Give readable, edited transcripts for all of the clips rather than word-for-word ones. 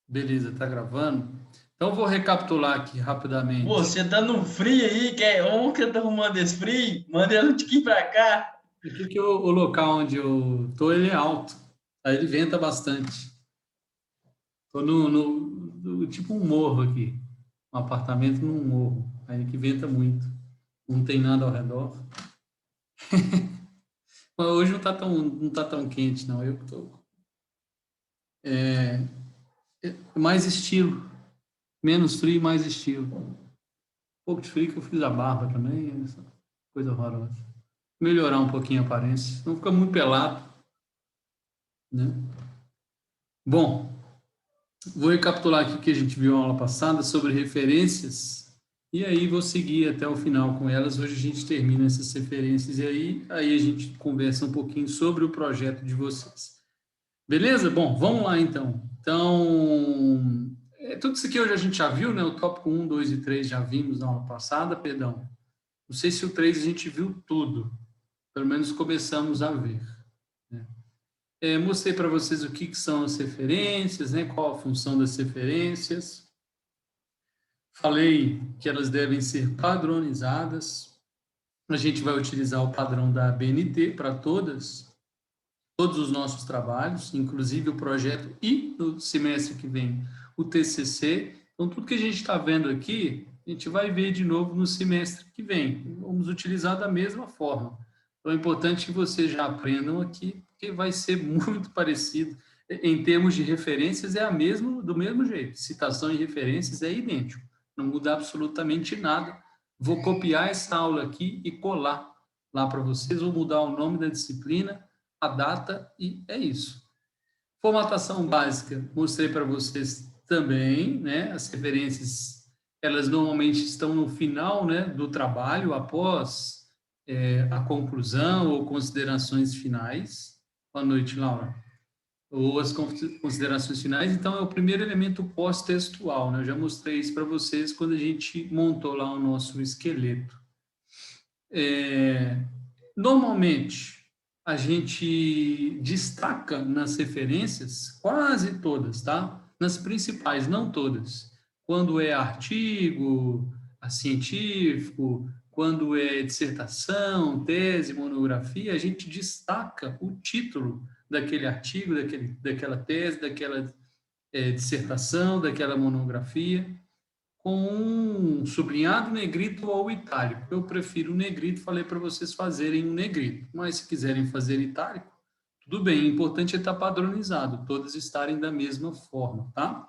Beleza, tá gravando? Então, eu vou recapitular aqui Pô, rapidamente. você dando um frio aí, que é on que eu tô arrumando esse frio, manda um tiquinho pra cá. Aqui que o local onde eu tô, ele é alto. Aí ele venta bastante. Tô tipo um morro aqui. Um apartamento num morro. Aí que venta muito. Não tem nada ao redor. Mas hoje não tá tão quente, não. Eu que tô. Mais estilo. Menos frio, mais estilo. Um pouco de frio que eu fiz a barba também. Essa coisa horrorosa. Melhorar um pouquinho a aparência. Não fica muito pelado, né? Bom, vou recapitular aqui o que a gente viu na aula passada sobre referências, e aí vou seguir até o final com elas. Hoje a gente termina essas referências, e aí a gente conversa um pouquinho sobre o projeto de vocês. Beleza? Bom, vamos lá então. Então, tudo isso aqui hoje a gente já viu, né? O tópico um, 2 e 3 já vimos na aula passada, perdão. Não sei se o 3 a gente viu tudo, pelo menos começamos a ver, né? Mostrei para vocês o que são as referências, né? Qual a função das referências. Falei que elas devem ser padronizadas. A gente vai utilizar o padrão da BNT para todos os nossos trabalhos, inclusive o projeto e no semestre que vem o TCC. Então, tudo que a gente está vendo aqui, a gente vai ver de novo no semestre que vem. Vamos utilizar da mesma forma. Então, é importante que vocês já aprendam aqui, porque vai ser muito parecido. Em termos de referências, é do mesmo jeito. Citação e referências é idêntico. Não muda absolutamente nada. Vou copiar essa aula aqui e colar lá para vocês. Vou mudar o nome da disciplina, a data e é isso. Formatação básica, mostrei para vocês também, né? As referências, elas normalmente estão no final, né, do trabalho, após a conclusão ou considerações finais. Boa noite, Laura. Ou as considerações finais, então é o primeiro elemento pós-textual, né? Eu já mostrei isso para vocês quando a gente montou lá o nosso esqueleto. Normalmente, a gente destaca nas referências, quase todas, tá? Nas principais, não todas. Quando é artigo científico, quando é dissertação, tese, monografia, a gente destaca o título daquele artigo, daquela tese, daquela dissertação, daquela monografia com um sublinhado negrito ou itálico. Eu prefiro o negrito, falei para vocês fazerem um negrito, mas se quiserem fazer itálico, tudo bem, o importante é estar padronizado, todas estarem da mesma forma, tá?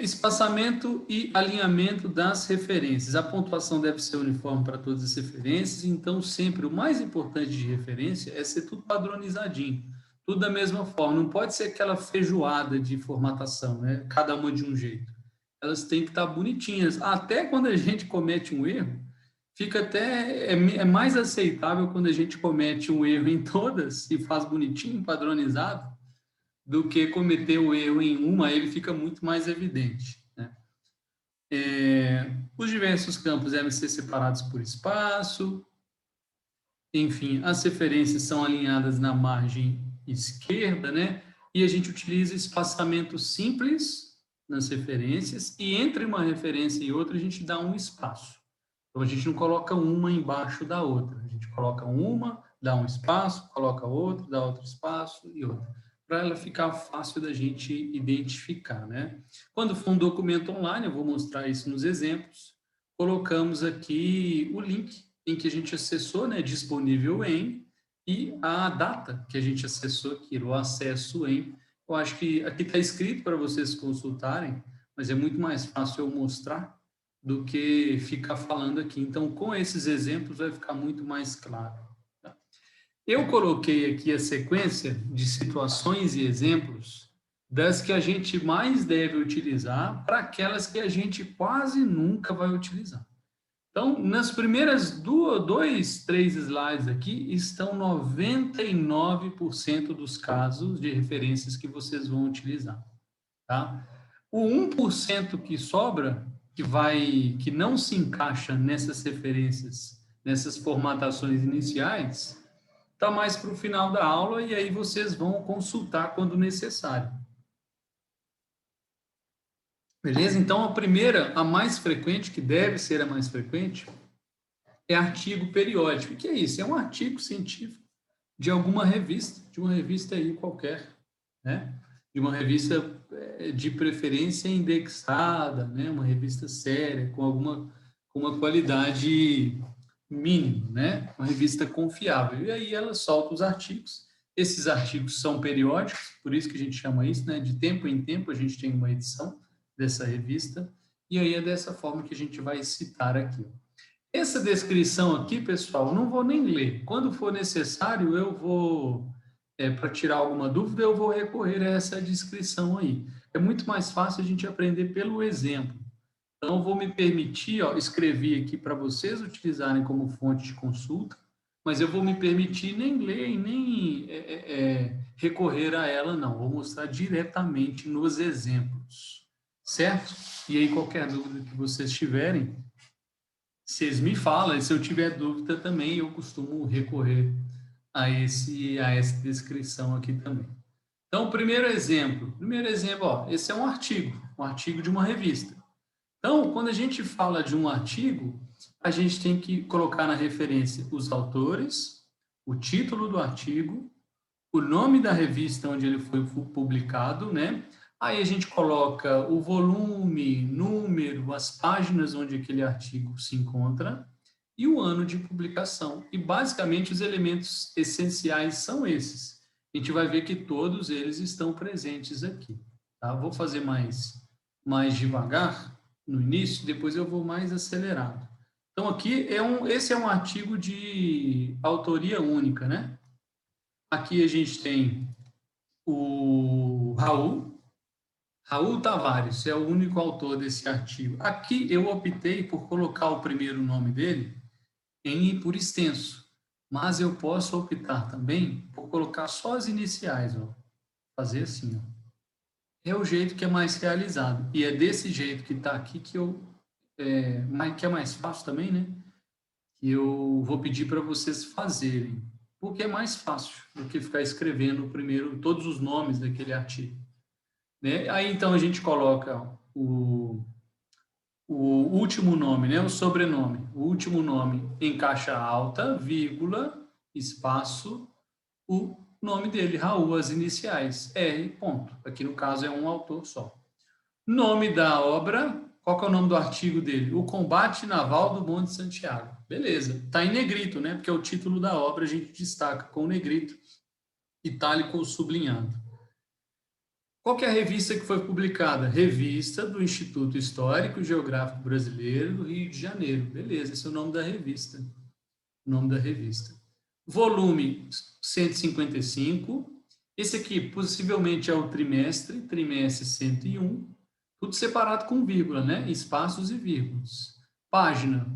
Espaçamento e alinhamento das referências. A pontuação deve ser uniforme para todas as referências, então sempre o mais importante de referência é ser tudo padronizadinho, tudo da mesma forma, não pode ser aquela feijoada de formatação, né? Cada uma de um jeito. Elas têm que estar bonitinhas. Até quando a gente comete um erro, fica até é mais aceitável quando a gente comete um erro em todas e faz bonitinho, padronizado, do que cometer o erro em uma, ele fica muito mais evidente, né? Os diversos campos devem ser separados por espaço, enfim, as referências são alinhadas na margem esquerda, né? E a gente utiliza espaçamento simples nas referências, e entre uma referência e outra a gente dá um espaço. Então a gente não coloca uma embaixo da outra, a gente coloca uma, dá um espaço, coloca outra, dá outro espaço e outra, para ela ficar fácil da gente identificar, né? Quando for um documento online, eu vou mostrar isso nos exemplos, colocamos aqui o link em que a gente acessou, né, disponível em, e a data que a gente acessou aqui, o acesso em. Eu acho que aqui está escrito para vocês consultarem, mas é muito mais fácil eu mostrar do que ficar falando aqui. Então, com esses exemplos, vai ficar muito mais claro. Tá? Eu coloquei aqui a sequência de situações e exemplos das que a gente mais deve utilizar para aquelas que a gente quase nunca vai utilizar. Então, nas primeiras três slides aqui, estão 99% dos casos de referências que vocês vão utilizar, tá? O 1% que sobra, que não se encaixa nessas referências, nessas formatações iniciais, está mais para o final da aula e aí vocês vão consultar quando necessário. Beleza? Então, a primeira, a mais frequente, que deve ser a mais frequente, é artigo periódico. O que é isso? É um artigo científico de alguma revista, de uma revista aí qualquer, né? De uma revista de preferência indexada, né? Uma revista séria, com uma qualidade mínima, né? Uma revista confiável. E aí ela solta os artigos. Esses artigos são periódicos, por isso que a gente chama isso, né? De tempo em tempo a gente tem uma edição dessa revista, e aí é dessa forma que a gente vai citar aqui. Essa descrição aqui, pessoal, não vou nem ler. Quando for necessário, eu vou, para tirar alguma dúvida, eu vou recorrer a essa descrição aí. É muito mais fácil a gente aprender pelo exemplo. Então, eu vou me permitir, ó, escrever aqui para vocês utilizarem como fonte de consulta, mas eu vou me permitir nem ler e nem recorrer a ela, não. Vou mostrar diretamente nos exemplos, certo? E aí, qualquer dúvida que vocês tiverem, vocês me falam, e se eu tiver dúvida também, eu costumo recorrer a essa descrição aqui também. Então, primeiro exemplo, ó, esse é um artigo de uma revista. Então, quando a gente fala de um artigo, a gente tem que colocar na referência os autores, o título do artigo, o nome da revista onde ele foi publicado, né? Aí a gente coloca o volume, número, as páginas onde aquele artigo se encontra e o ano de publicação. E basicamente os elementos essenciais são esses. A gente vai ver que todos eles estão presentes aqui. Tá? Vou fazer mais devagar no início, depois eu vou mais acelerado. Então aqui esse é um artigo de autoria única, né? Aqui a gente tem o Raul Tavares, é o único autor desse artigo. Aqui eu optei por colocar o primeiro nome dele por extenso, mas eu posso optar também por colocar só as iniciais, ó. Fazer assim, ó. É o jeito que é mais realizado, e é desse jeito que está aqui que que é mais fácil também, né? Que eu vou pedir para vocês fazerem, porque é mais fácil do que ficar escrevendo primeiro todos os nomes daquele artigo. Né? Aí, então, a gente coloca o último nome, né? O sobrenome. O último nome em caixa alta, vírgula, espaço, o nome dele, Raul, as iniciais, R, ponto. Aqui, no caso, é um autor só. Nome da obra, qual que é o nome do artigo dele? O Combate Naval do Monte Santiago. Beleza, está em negrito, né? Porque é o título da obra, a gente destaca com negrito, itálico ou sublinhado. Qual que é a revista que foi publicada? Revista do Instituto Histórico e Geográfico Brasileiro do Rio de Janeiro. Beleza, esse é o nome da revista. O nome da revista. Volume 155. Esse aqui possivelmente é o trimestre 101. Tudo separado com vírgula, né? Espaços e vírgulas. Página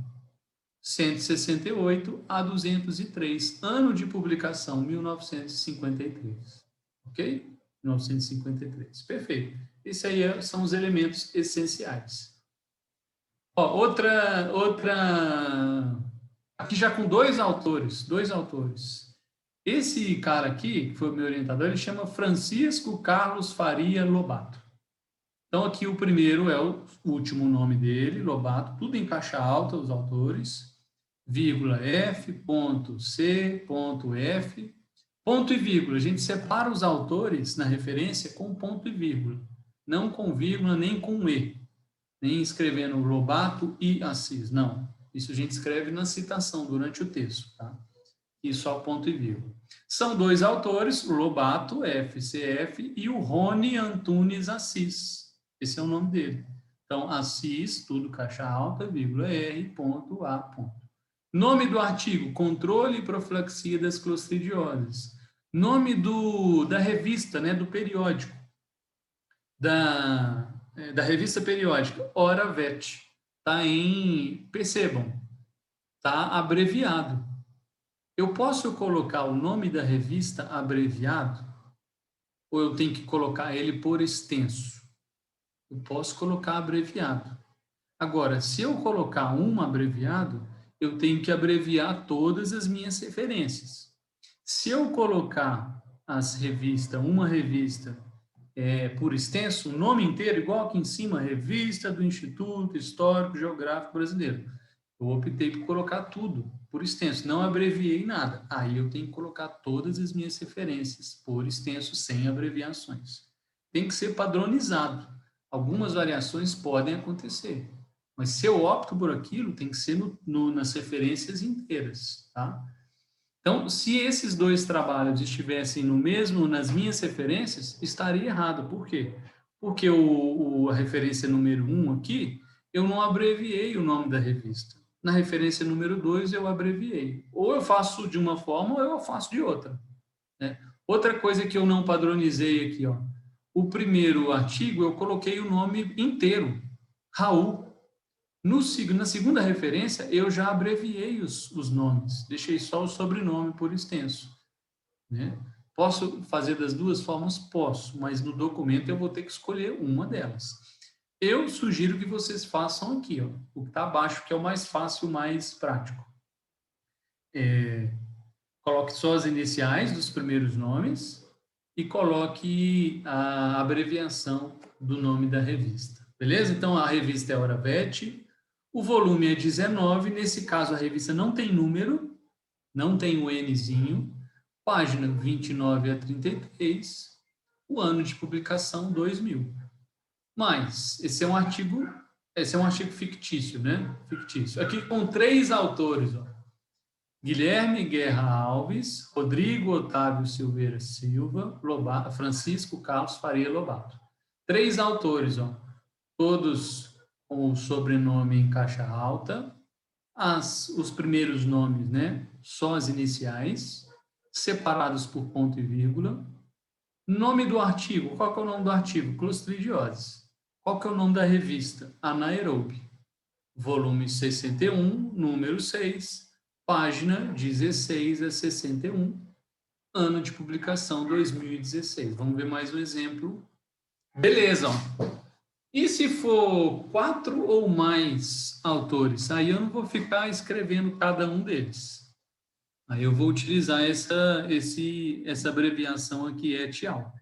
168 a 203. Ano de publicação, 1953. Ok? 1953. Perfeito. Esses aí são os elementos essenciais. Ó, outra... Aqui já com dois autores. Esse cara aqui, que foi o meu orientador, ele chama Francisco Carlos Faria Lobato. Então, aqui o primeiro é o último nome dele, Lobato, tudo em caixa alta, os autores, vírgula F, ponto, C, ponto, F, ponto e vírgula. A gente separa os autores na referência com ponto e vírgula, não com vírgula nem com E, nem escrevendo Lobato e Assis, não. Isso a gente escreve na citação, durante o texto, tá? E só ponto e vírgula. São dois autores, Lobato, FCF, e o Rony Antunes Assis. Esse é o nome dele. Então, Assis, tudo caixa alta, vírgula, R, ponto, A, ponto. Nome do artigo, Controle e Profilaxia das Clostridioses. Nome da revista, né, do periódico, da revista periódica, Hora Vet. Percebam, tá abreviado. Eu posso colocar o nome da revista abreviado ou eu tenho que colocar ele por extenso? Eu posso colocar abreviado. Agora, se eu colocar um abreviado, eu tenho que abreviar todas as minhas referências. Se eu colocar uma revista por extenso, o nome inteiro, igual aqui em cima, Revista do Instituto Histórico Geográfico Brasileiro. Eu optei por colocar tudo por extenso, não abreviei nada. Aí eu tenho que colocar todas as minhas referências por extenso, sem abreviações. Tem que ser padronizado. Algumas variações podem acontecer, mas se eu opto por aquilo, tem que ser nas referências inteiras, tá? Então, se esses dois trabalhos estivessem nas minhas referências, estaria errado. Por quê? Porque a referência número 1 aqui, eu não abreviei o nome da revista. Na referência número 2, eu abreviei. Ou eu faço de uma forma, ou eu faço de outra, né? Outra coisa que eu não padronizei aqui, ó. O primeiro artigo, eu coloquei o nome inteiro, Raul. Na segunda referência, eu já abreviei os nomes, deixei só o sobrenome por extenso, né? Posso fazer das duas formas? Posso, mas no documento eu vou ter que escolher uma delas. Eu sugiro que vocês façam aqui, ó, o que está abaixo, que é o mais fácil, o mais prático. Coloque só as iniciais dos primeiros nomes e coloque a abreviação do nome da revista. Beleza? Então, a revista é Horavet, o volume é 19, nesse caso a revista não tem número, não tem o Nzinho, página 29 a 33, o ano de publicação 2000. Mas esse é um artigo fictício, né? Fictício. Aqui com 3 autores, ó. Guilherme Guerra Alves, Rodrigo Otávio Silveira Silva, Francisco Carlos Faria Lobato. 3 autores, ó. Todos com o sobrenome em caixa alta, os primeiros nomes, né? Só as iniciais, separados por ponto e vírgula. Nome do artigo, qual que é o nome do artigo? Clostridiose. Qual que é o nome da revista? Anaerobe. Volume 61, número 6, página 16 a 61, ano de publicação 2016. Vamos ver mais um exemplo. Beleza, ó. E se for 4 ou mais autores? Aí eu não vou ficar escrevendo cada um deles. Aí eu vou utilizar essa abreviação aqui, etial.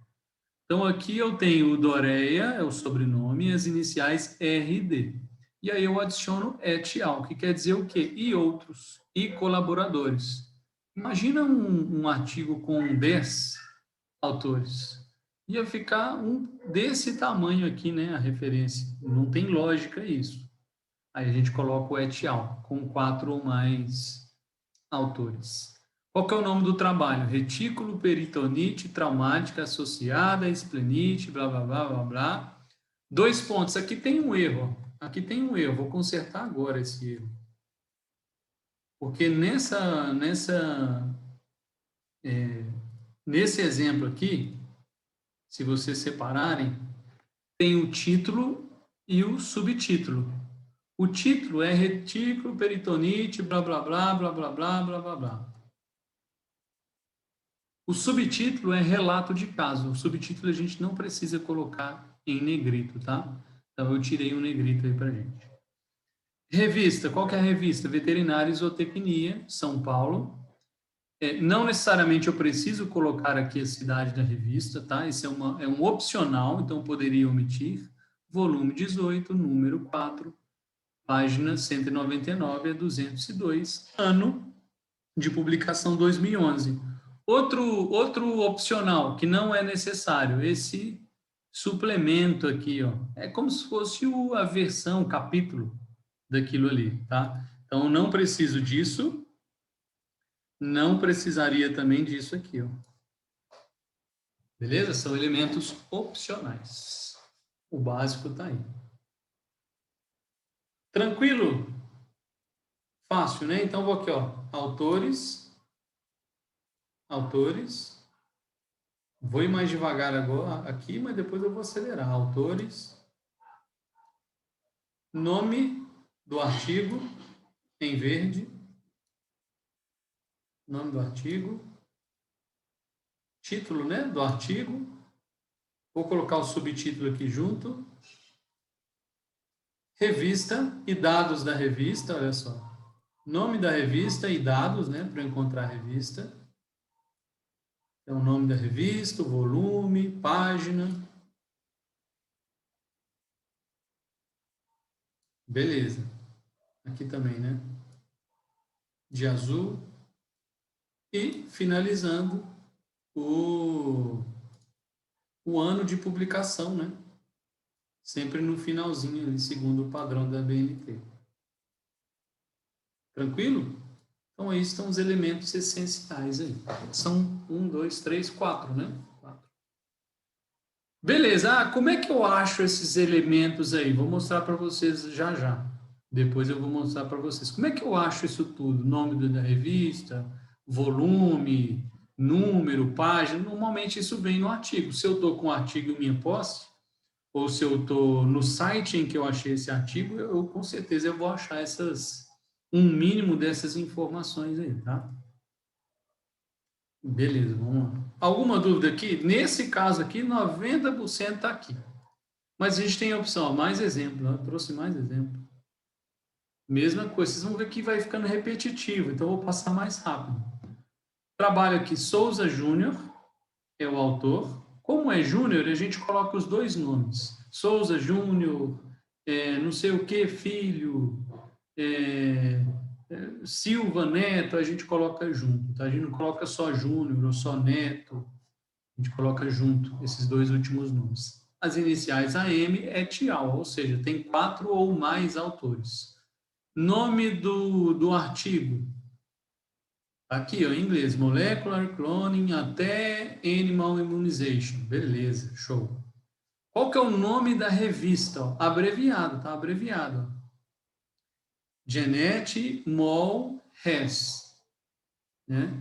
Então, aqui eu tenho o Doreia, é o sobrenome, e as iniciais RD. E aí eu adiciono etial, que quer dizer o quê? E outros, e colaboradores. Imagina um artigo com 10 autores. Ia ficar desse tamanho aqui, né, a referência. Não tem lógica isso. Aí a gente coloca o etial, com 4 ou mais autores. Qual que é o nome do trabalho? Retículo peritonite traumática associada a esplenite, blá, blá, blá, blá, blá. 2 pontos. Aqui tem um erro. Aqui tem um erro. Vou consertar agora esse erro. Porque nesse exemplo aqui, se vocês separarem, tem o título e o subtítulo. O título é retículo peritonite, blá, blá, blá, blá, blá, blá, blá, blá, blá. O subtítulo é relato de caso. O subtítulo a gente não precisa colocar em negrito, tá? Então, eu tirei um negrito aí pra gente. Revista. Qual que é a revista? Veterinária e Zootecnia, São Paulo. Não necessariamente eu preciso colocar aqui a cidade da revista, tá? Isso é um opcional, então eu poderia omitir. Volume 18, número 4, página 199 a 202, ano de publicação 2011. Outro opcional, que não é necessário, esse suplemento aqui, ó, é como se fosse a versão, o capítulo daquilo ali, tá? Então, não preciso disso, não precisaria também disso aqui, ó. Beleza? São elementos opcionais. O básico tá aí. Tranquilo? Fácil, né? Então, vou aqui, ó, autores. Vou ir mais devagar agora aqui, mas depois eu vou acelerar. Autores. Nome do artigo em verde. Nome do artigo. Título, né, do artigo. Vou colocar o subtítulo aqui junto. Revista e dados da revista, olha só. Nome da revista e dados, né, para encontrar a revista. Então, o nome da revista, o volume, página, Beleza. Aqui também, né? De azul. E finalizando o ano de publicação, né? Sempre no finalzinho, ali, segundo o padrão da BNT. Tranquilo? Então, aí estão os elementos essenciais aí. São 1, 2, 3, 4, né? 4. Beleza. Ah, como é que eu acho esses elementos aí? Vou mostrar para vocês já já. Depois eu vou mostrar para vocês. Como é que eu acho isso tudo? Nome da revista, volume, número, página. Normalmente isso vem no artigo. Se eu estou com o artigo em minha posse, ou se eu estou no site em que eu achei esse artigo, eu com certeza eu vou achar um mínimo dessas informações aí, tá? Beleza, vamos lá. Alguma dúvida aqui? Nesse caso aqui, 90% está aqui. Mas a gente tem a opção, ó, mais exemplo, eu trouxe mais exemplo. Mesma coisa, vocês vão ver que vai ficando repetitivo, então eu vou passar mais rápido. Trabalho aqui, Souza Júnior é o autor. Como é Júnior, a gente coloca os dois nomes. Souza Júnior, não sei o que, filho, Silva Neto, a gente coloca junto, tá? A gente não coloca só Júnior ou só Neto, a gente coloca junto esses dois últimos nomes. As iniciais AM é Tial, ou seja, tem 4 ou mais autores. Nome do artigo, aqui, ó, em inglês, Molecular Cloning até Animal Immunization. Beleza, show. Qual que é o nome da revista? Ó? Abreviado, tá? Abreviado. Genetic Mol Hess, né?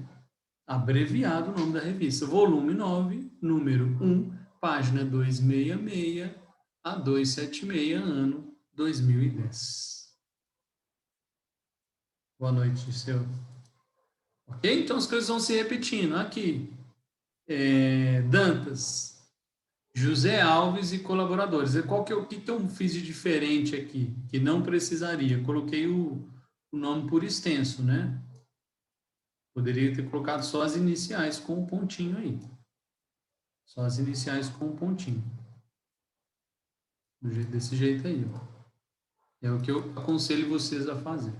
Abreviado o nome da revista. Volume 9, número 1, página 266 a 276, ano 2010. Boa noite, seu. Ok? Então as coisas vão se repetindo. Aqui, Dantas, José Alves e colaboradores. O que eu fiz de diferente aqui? Que não precisaria. Coloquei o nome por extenso, né? Poderia ter colocado só as iniciais com um pontinho aí. Só as iniciais com um pontinho. Desse jeito aí, ó. É o que eu aconselho vocês a fazer.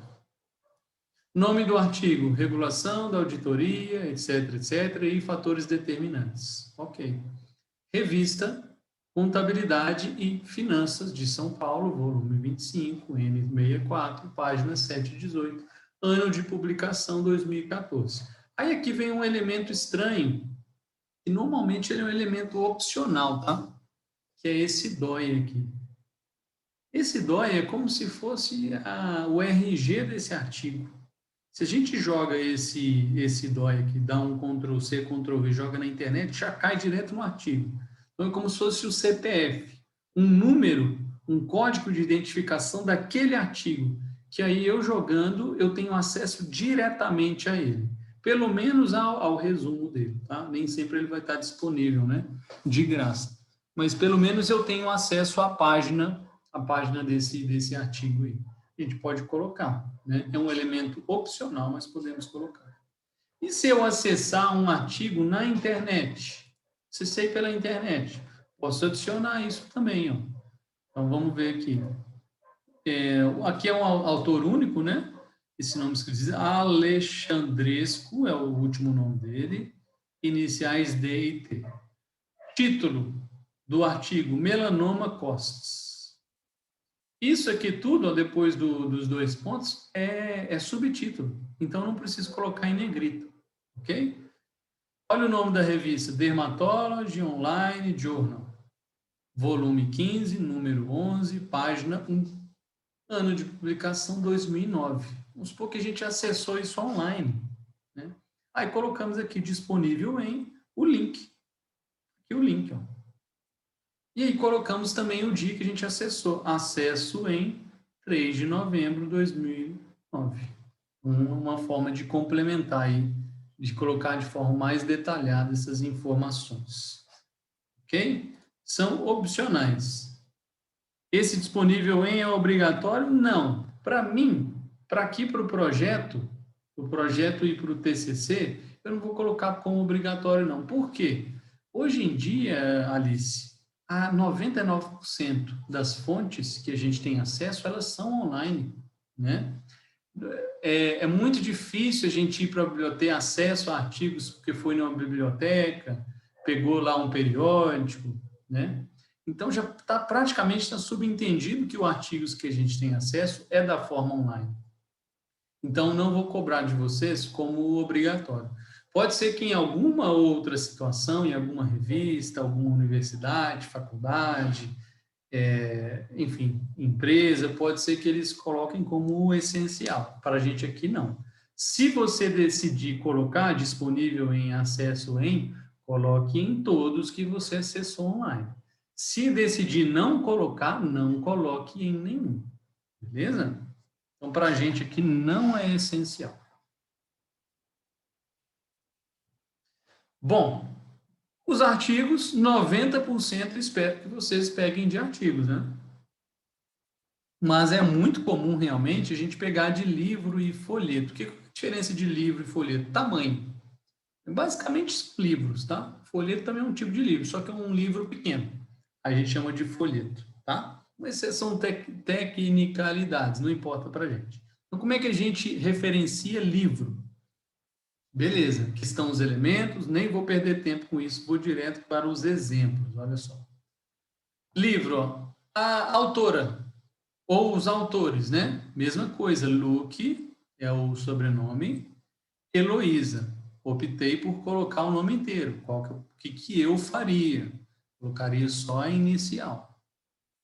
Nome do artigo, regulação da auditoria, etc, etc, e fatores determinantes. Ok. Revista Contabilidade e Finanças de São Paulo, volume 25, N64, página 718, ano de publicação 2014. Aí aqui vem um elemento estranho, que normalmente ele é um elemento opcional, tá? Que é esse DOI aqui. Esse DOI é como se fosse o RG desse artigo. Se a gente joga esse DOI aqui, dá um Ctrl+C, Ctrl+V, joga na internet, já cai direto no artigo. Então, é como se fosse o CPF, um número, um código de identificação daquele artigo, que aí eu jogando, eu tenho acesso diretamente a ele. Pelo menos ao resumo dele, tá? Nem sempre ele vai estar disponível, né? De graça. Mas pelo menos eu tenho acesso à página desse artigo aí. A gente pode colocar, né? É um elemento opcional, mas podemos colocar. E se eu acessar um artigo na internet? Acessei pela internet. Posso adicionar isso também, ó. Então, vamos ver aqui. Aqui é um autor único, né? Esse nome escrito diz Alexandrescu, é o último nome dele. Iniciais D e T. Título do artigo, Melanoma Costes. Isso aqui tudo, ó, depois dos 2 pontos, é subtítulo. Então, não preciso colocar em negrito, ok? Olha o nome da revista, Dermatology Online Journal. Volume 15, número 11, página 1. Ano de publicação 2009. Vamos supor que a gente acessou isso online, né? Aí colocamos aqui disponível em o link. Aqui o link, ó. E aí colocamos também o dia que a gente acessou. Acesso em 3 de novembro de 2009. Uma forma de complementar aí, de colocar de forma mais detalhada essas informações. Ok? São opcionais. Esse disponível em é obrigatório? Não. Para mim, para aqui para o projeto e para o TCC, eu não vou colocar como obrigatório, não. Por quê? Hoje em dia, Alice, a 99% das fontes que a gente tem acesso, elas são online, né? É muito difícil a gente ir para a biblioteca, ter acesso a artigos porque foi numa biblioteca, pegou lá um periódico, né? Então, já está praticamente subentendido que os artigos que a gente tem acesso é da forma online. Então, não vou cobrar de vocês como obrigatório. Pode ser que em alguma outra situação, em alguma revista, alguma universidade, faculdade, enfim, empresa, pode ser que eles coloquem como essencial. Para a gente aqui, não. Se você decidir colocar disponível em acesso em, coloque em todos que você acessou online. Se decidir não colocar, não coloque em nenhum. Beleza? Então, para a gente aqui não é essencial. Bom, os artigos, 90% espero que vocês peguem de artigos, né? Mas é muito comum, realmente, a gente pegar de livro e folheto. Que é a diferença de livro e folheto? Tamanho. Basicamente, livros, tá? Folheto também é um tipo de livro, só que é um livro pequeno. A gente chama de folheto, tá? Mas são tecnicalidades, não importa pra gente. Então, como é que a gente referencia livro? Beleza, aqui estão os elementos, nem vou perder tempo com isso, vou direto para os exemplos, olha só. Livro, ó, a autora, ou os autores, né? Mesma coisa, Luke é o sobrenome, Heloísa. Optei por colocar o nome inteiro. Que eu faria? Colocaria só a inicial.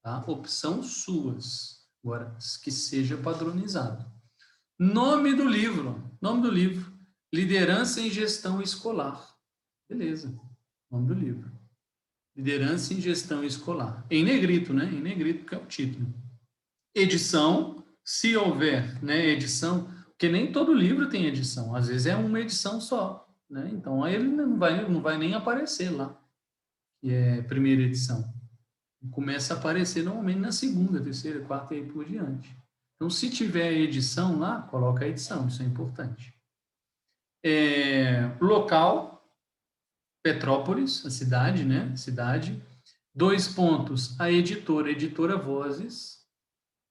Tá? Opção suas. Agora, que seja padronizado. Nome do livro. Nome do livro. Liderança em Gestão Escolar. Beleza. Nome do livro. Liderança em Gestão Escolar. Em negrito, né? Em negrito, que é o título. Edição, se houver, né, edição, porque nem todo livro tem edição, às vezes é uma edição só, né? Então aí ele não vai nem aparecer lá, que é primeira edição. Começa a aparecer normalmente na segunda, terceira, quarta e aí por diante. Então, se tiver edição lá, coloca a edição, isso é importante. Local, Petrópolis, a cidade, né? Cidade. 2 pontos, a editora Vozes.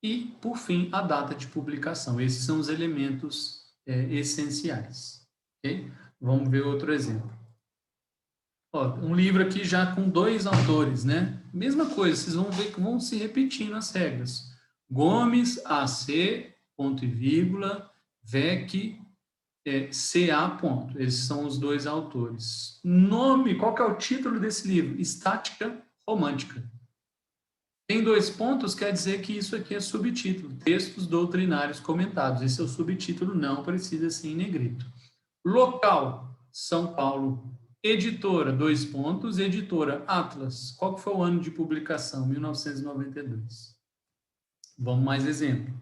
E, por fim, a data de publicação. Esses são os elementos essenciais. Okay? Vamos ver outro exemplo. Ó, um livro aqui já com 2 autores, né? Mesma coisa, vocês vão ver que vão se repetindo as regras. Gomes, AC, ponto e vírgula, Vec, CA, ponto. Esses são os 2 autores. Nome, qual que é o título desse livro? Estática Romântica. Tem 2 pontos, quer dizer que isso aqui é subtítulo, textos doutrinários comentados. Esse é o subtítulo, não precisa ser em negrito. Local, São Paulo. Editora, 2 pontos, editora Atlas. Qual que foi o ano de publicação? 1992. Vamos mais exemplo.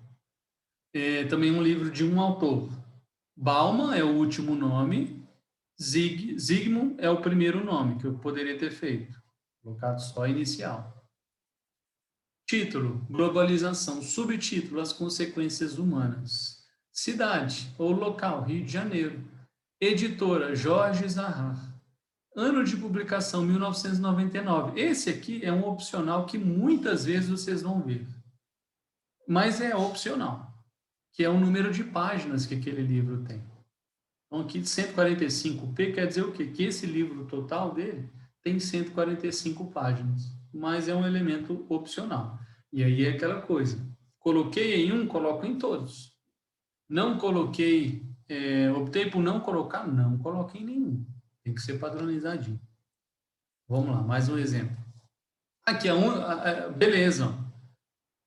Também um livro de um autor. Bauman é o último nome, Zygmunt é o primeiro nome, que eu poderia ter feito. Colocado só inicial. Título, globalização. Subtítulo, as consequências humanas. Cidade ou local, Rio de Janeiro. Editora, Jorge Zahar. Ano de publicação, 1999. Esse aqui é um opcional que muitas vezes vocês vão ver. Mas é opcional, que é o número de páginas que aquele livro tem. Então, aqui, 145p quer dizer o quê? Que esse livro total dele tem 145 páginas, mas é um elemento opcional. E aí é aquela coisa, coloquei em um, coloco em todos. Não coloquei, optei por não colocar, não coloquei em nenhum. Tem que ser padronizadinho. Vamos lá, mais um exemplo. Aqui beleza.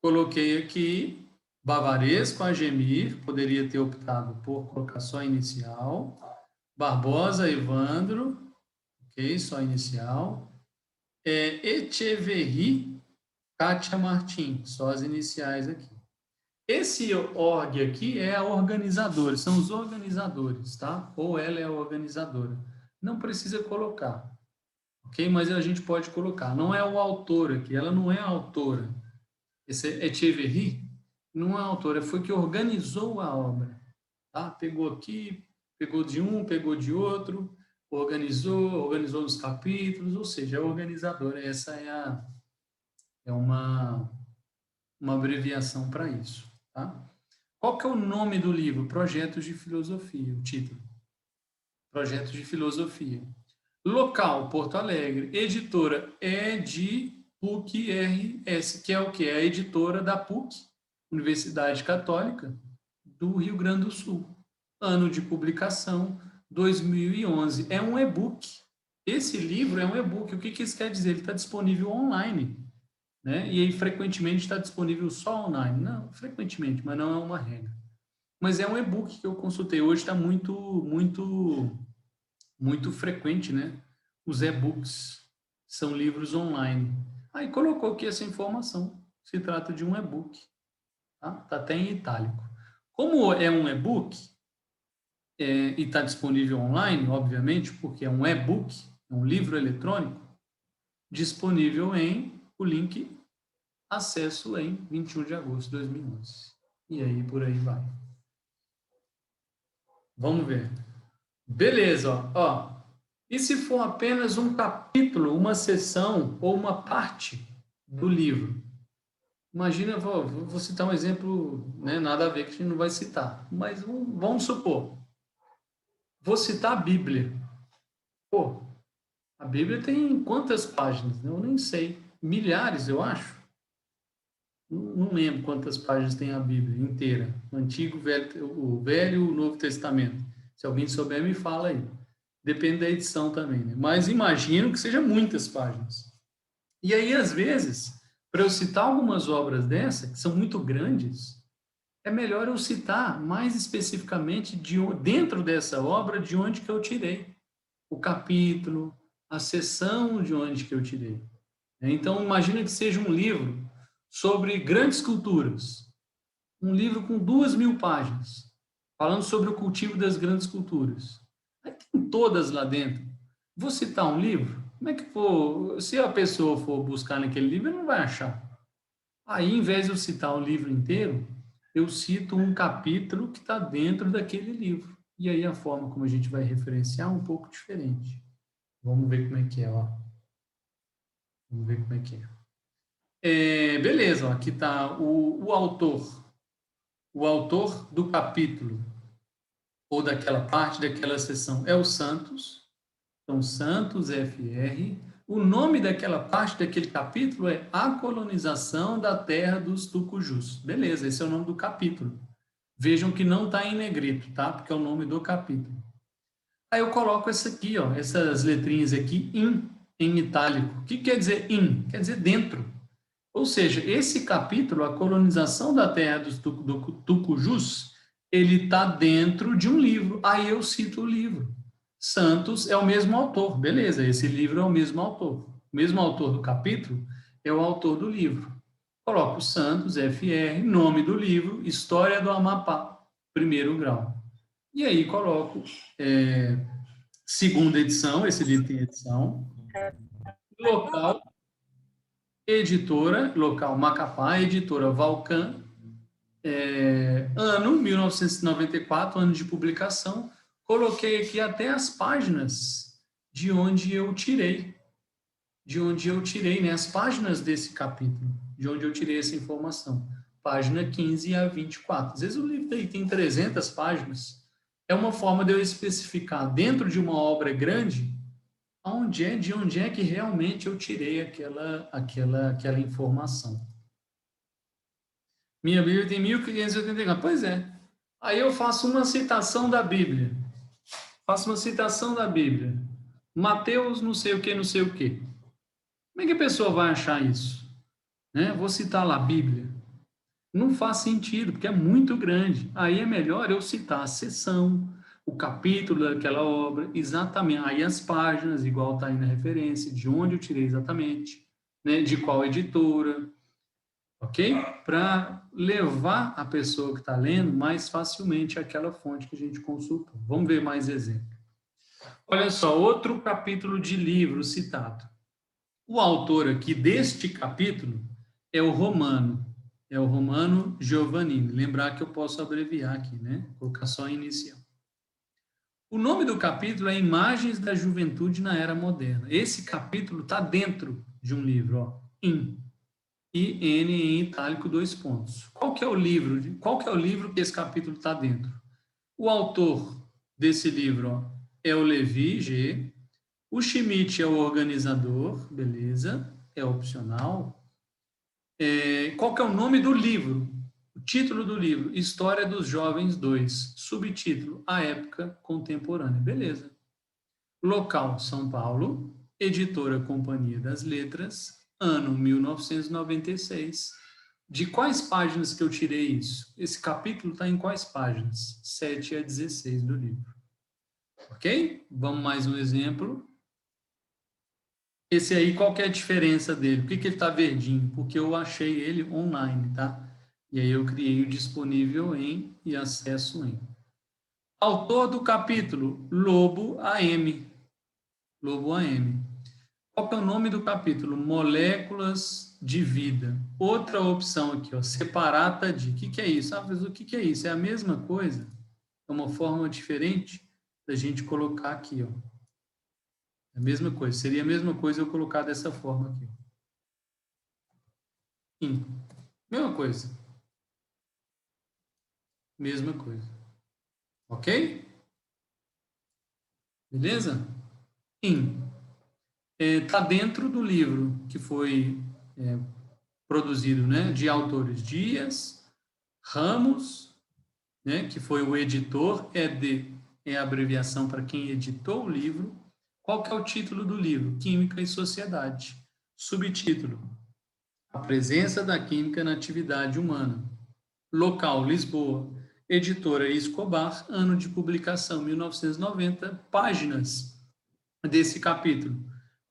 Coloquei aqui Bavaresco, Agemir, poderia ter optado por colocar só inicial. Barbosa, Evandro, ok, só inicial. Echeverri, Kátia Martins, só as iniciais aqui. Esse org aqui é a organizadora, são os organizadores, tá? Ou ela é a organizadora. Não precisa colocar, ok? Mas a gente pode colocar. Não é o autor aqui, ela não é a autora. Esse Echeverri não é a autora, foi que organizou a obra, tá? Pegou aqui, pegou de um, pegou de outro, organizou os capítulos, ou seja, a organizadora, essa é É uma abreviação para isso, tá? Qual que é o nome do livro? Projetos de Filosofia, o título. Projetos de Filosofia. Local, Porto Alegre. Editora é de PUC-RS, que é o quê? É a editora da PUC, Universidade Católica do Rio Grande do Sul. Ano de publicação, 2011. É um e-book. Esse livro é um e-book. O que isso quer dizer? Ele está disponível online, né? E aí, frequentemente, está disponível só online. Não, frequentemente, mas não é uma regra. Mas é um e-book que eu consultei. Hoje está muito frequente, né? Os e-books são livros online. Aí colocou aqui essa informação. Se trata de um e-book. Tá? Tá até em itálico. Como é um e-book, e está disponível online, obviamente, porque é um e-book, é um livro eletrônico, disponível em o link acesso em 21 de agosto de 2011. E aí, por aí vai. Vamos ver. Beleza, ó. E se for apenas um capítulo, uma seção ou uma parte do livro? Imagina, vou citar um exemplo, né, nada a ver que a gente não vai citar, mas vamos supor. Vou citar a Bíblia. Pô, a Bíblia tem quantas páginas? Eu nem sei. Milhares, eu acho. Não lembro quantas páginas tem a Bíblia inteira. O Antigo, o Velho e o Novo Testamento. Se alguém souber, me fala aí. Depende da edição também, né? Mas imagino que seja muitas páginas. E aí, às vezes, para eu citar algumas obras dessas, que são muito grandes, é melhor eu citar mais especificamente dentro dessa obra de onde que eu tirei. O capítulo, a seção de onde que eu tirei. Então, imagina que seja um livro sobre grandes culturas. Um livro com 2.000 páginas, falando sobre o cultivo das grandes culturas. Aí tem todas lá dentro. Vou citar um livro? Como é que for? Se a pessoa for buscar naquele livro, ele não vai achar. Aí, em vez de eu citar o livro inteiro, eu cito um capítulo que está dentro daquele livro. E aí a forma como a gente vai referenciar é um pouco diferente. Vamos ver como é que é, ó. Vamos ver como é que é. Beleza, ó, aqui está o autor. O autor do capítulo ou daquela parte, daquela seção é o Santos. Então, Santos FR. O nome daquela parte, daquele capítulo é A Colonização da Terra dos Tucujus. Beleza, esse é o nome do capítulo. Vejam que não está em negrito, tá? Porque é o nome do capítulo. Aí eu coloco essa aqui, ó, essas letrinhas aqui, em itálico. O que quer dizer in? Quer dizer dentro. Ou seja, esse capítulo, a colonização da terra dos Tucujus, ele está dentro de um livro. Aí eu cito o livro. Santos é o mesmo autor, beleza, esse livro é o mesmo autor. O mesmo autor do capítulo é o autor do livro. Coloco Santos, FR, nome do livro, História do Amapá, primeiro grau. E aí coloco segunda edição, esse livro tem edição, local, editora, local Macapá, editora Valcan, ano 1994, ano de publicação. Coloquei aqui até as páginas de onde eu tirei, né, as páginas desse capítulo, de onde eu tirei essa informação. Página 15 a 24. Às vezes o livro tem 300 páginas. É uma forma de eu especificar dentro de uma obra grande de onde é que realmente eu tirei aquela informação. Minha Bíblia tem 1584. Pois é. Aí eu faço uma citação da Bíblia. Mateus não sei o que, não sei o que. Como é que a pessoa vai achar isso? Né? Vou citar lá a Bíblia. Não faz sentido, porque é muito grande. Aí é melhor eu citar a seção, o capítulo daquela obra, exatamente. Aí as páginas, igual está aí na referência, de onde eu tirei exatamente, né? De qual editora, ok? Para levar a pessoa que está lendo mais facilmente àquela fonte que a gente consultou. Vamos ver mais exemplos. Olha só, outro capítulo de livro citado. O autor aqui deste capítulo é o Romano Giovannini. Lembrar que eu posso abreviar aqui, né? Colocar só inicial. O nome do capítulo é Imagens da Juventude na Era Moderna. Esse capítulo está dentro de um livro, ó, e N em itálico, 2 pontos. Qual que é o livro? Qual que é o livro que esse capítulo está dentro? O autor desse livro, ó, é o Levi G. O Schmidt é o organizador, beleza, é opcional. Qual que é o nome do livro? O título do livro, História dos Jovens 2. Subtítulo, A Época Contemporânea, beleza. Local, São Paulo. Editora Companhia das Letras. Ano 1996. De quais páginas que eu tirei isso? Esse capítulo está em quais páginas? 7 a 16 do livro. Ok? Vamos mais um exemplo. Esse aí, qual que é a diferença dele? Por que ele está verdinho? Porque eu achei ele online, tá? E aí eu criei o disponível em e acesso em. Autor do capítulo, Lobo AM. Lobo AM. Qual que é o nome do capítulo? Moléculas de vida. Outra opção aqui, ó, separata de. O que é isso? Ah, mas o que é isso? É a mesma coisa? É uma forma diferente da gente colocar aqui, ó. É a mesma coisa. Seria a mesma coisa eu colocar dessa forma aqui. Mesma coisa. Mesma coisa. Ok? Beleza? Está dentro do livro que foi produzido, né, de autores Dias, Ramos, né, que foi o editor, é a abreviação para quem editou o livro. Qual que é o título do livro? Química e Sociedade. Subtítulo: A presença da química na atividade humana. Local, Lisboa. Editora Escobar, ano de publicação 1990, páginas desse capítulo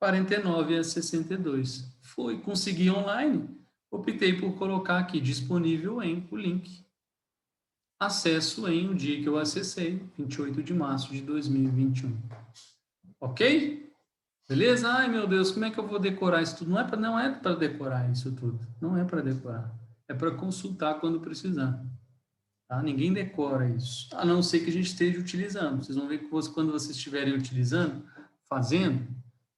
49 a 62. Consegui online, optei por colocar aqui disponível em o link. Acesso em o dia que eu acessei, 28 de março de 2021. Ok? Beleza? Ai, meu Deus, como é que eu vou decorar isso tudo? Não é para decorar isso tudo. Não é para decorar. É para consultar quando precisar. Tá? Ninguém decora isso. A não ser que a gente esteja utilizando. Vocês vão ver que quando vocês estiverem utilizando, fazendo,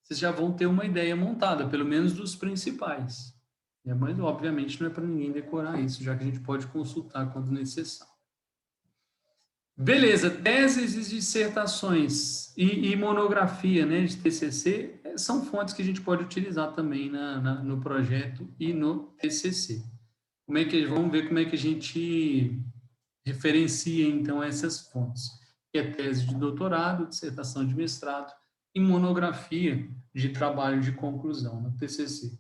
vocês já vão ter uma ideia montada, pelo menos dos principais. Mas, obviamente, não é para ninguém decorar isso, já que a gente pode consultar quando necessário. Beleza, teses e dissertações e monografia, né, de TCC, são fontes que a gente pode utilizar também no projeto e no TCC. Vamos ver como é que a gente referencia, então, essas fontes, que é tese de doutorado, dissertação de mestrado e monografia de trabalho de conclusão, no TCC.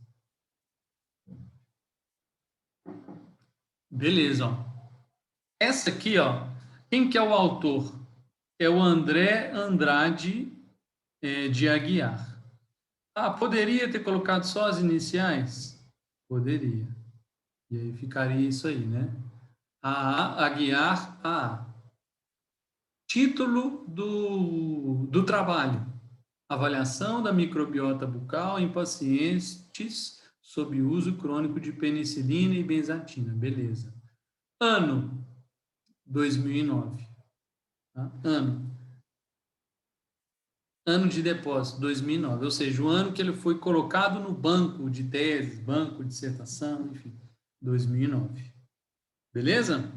Beleza, ó. Essa aqui, ó, quem que é o autor? É o André Andrade de Aguiar. Ah, poderia ter colocado só as iniciais? Poderia. E aí ficaria isso aí, né? Aguiar, Título do trabalho: Avaliação da microbiota bucal em pacientes sob uso crônico de penicilina e benzatina. Beleza. Ano: 2009. Tá? Ano de depósito: 2009. Ou seja, o ano que ele foi colocado no banco de teses, banco de dissertação, enfim, 2009. Beleza?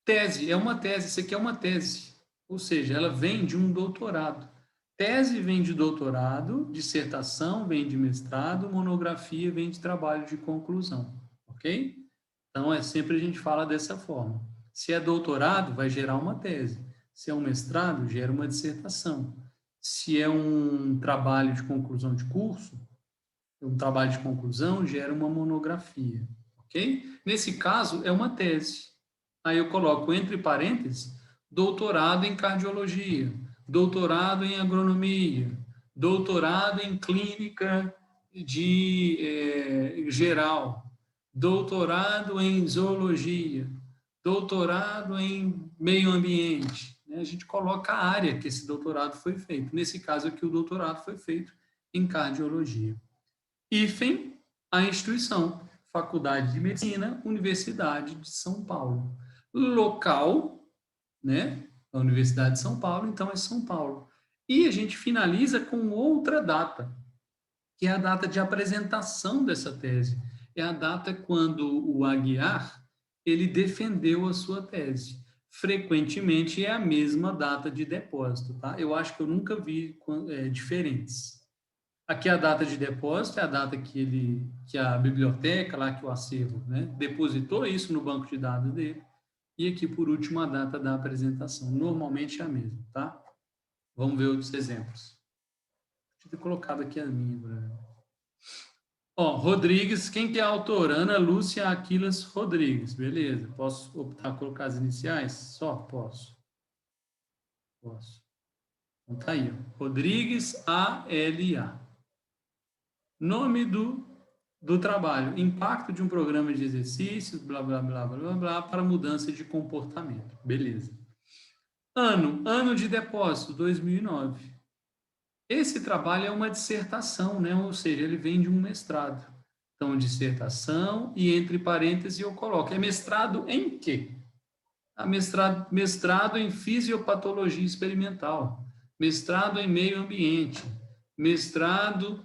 Tese, é uma tese, isso aqui é uma tese, ou seja, ela vem de um doutorado. Tese vem de doutorado, dissertação vem de mestrado, monografia vem de trabalho de conclusão, ok? Então, sempre a gente fala dessa forma. Se é doutorado, vai gerar uma tese. Se é um mestrado, gera uma dissertação. Se é um trabalho de conclusão de curso, um trabalho de conclusão gera uma monografia, ok? Nesse caso, é uma tese. Aí eu coloco entre parênteses, doutorado em cardiologia, doutorado em agronomia, doutorado em clínica geral, doutorado em zoologia, doutorado em meio ambiente. A gente coloca a área que esse doutorado foi feito. Nesse caso aqui, o doutorado foi feito em cardiologia. IFEM, a instituição, Faculdade de Medicina, Universidade de São Paulo. Local, né? A Universidade de São Paulo, então é São Paulo. E a gente finaliza com outra data, que é a data de apresentação dessa tese. É a data quando o Aguiar, ele defendeu a sua tese. Frequentemente é a mesma data de depósito, tá? Eu acho que eu nunca vi diferentes. Aqui a data de depósito é a data que a biblioteca, lá que o acervo, né, depositou isso no banco de dados dele. E aqui, por último, a data da apresentação. Normalmente é a mesma, tá? Vamos ver outros exemplos. Deixa eu ter colocado aqui a minha, Bruno. Ó, Rodrigues, quem que é a autora? Ana Lúcia Aquilas Rodrigues. Beleza. Posso optar por colocar as iniciais? Só? Posso. Posso. Então tá aí, ó. Rodrigues A-L-A. Nome do trabalho. Impacto de um programa de exercícios, blá, blá, blá, blá, blá, blá, para mudança de comportamento. Beleza. Ano de depósito, 2009. Esse trabalho é uma dissertação, né? Ou seja, ele vem de um mestrado. Então, dissertação e entre parênteses eu coloco. É mestrado em quê? Mestrado em fisiopatologia experimental, mestrado em meio ambiente, mestrado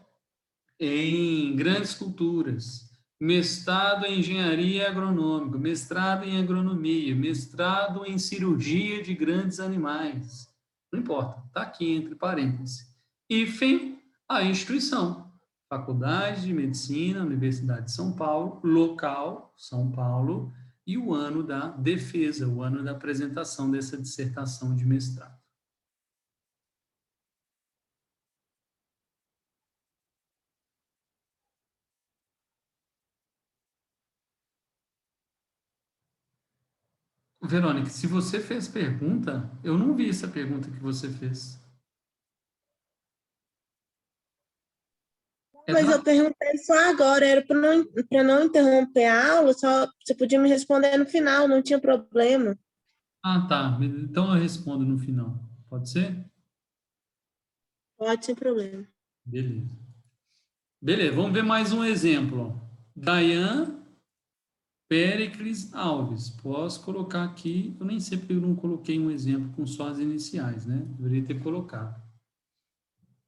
em grandes culturas, mestrado em engenharia agronômica, mestrado em agronomia, mestrado em cirurgia de grandes animais. Não importa, está aqui entre parênteses. Hífen, a instituição. Faculdade de Medicina, Universidade de São Paulo, local, São Paulo, e o ano da defesa, o ano da apresentação dessa dissertação de mestrado. Verônica, se você fez pergunta, eu não vi essa pergunta que você fez. Mas eu perguntei só agora, era para não interromper a aula, só você podia me responder no final, não tinha problema. Ah, tá. Então eu respondo no final. Pode ser? Pode, sem problema. Beleza. Beleza, vamos ver mais um exemplo. Dayan Péricles Alves. Posso colocar aqui, eu nem sei porque eu não coloquei um exemplo com só as iniciais, né? Deveria ter colocado.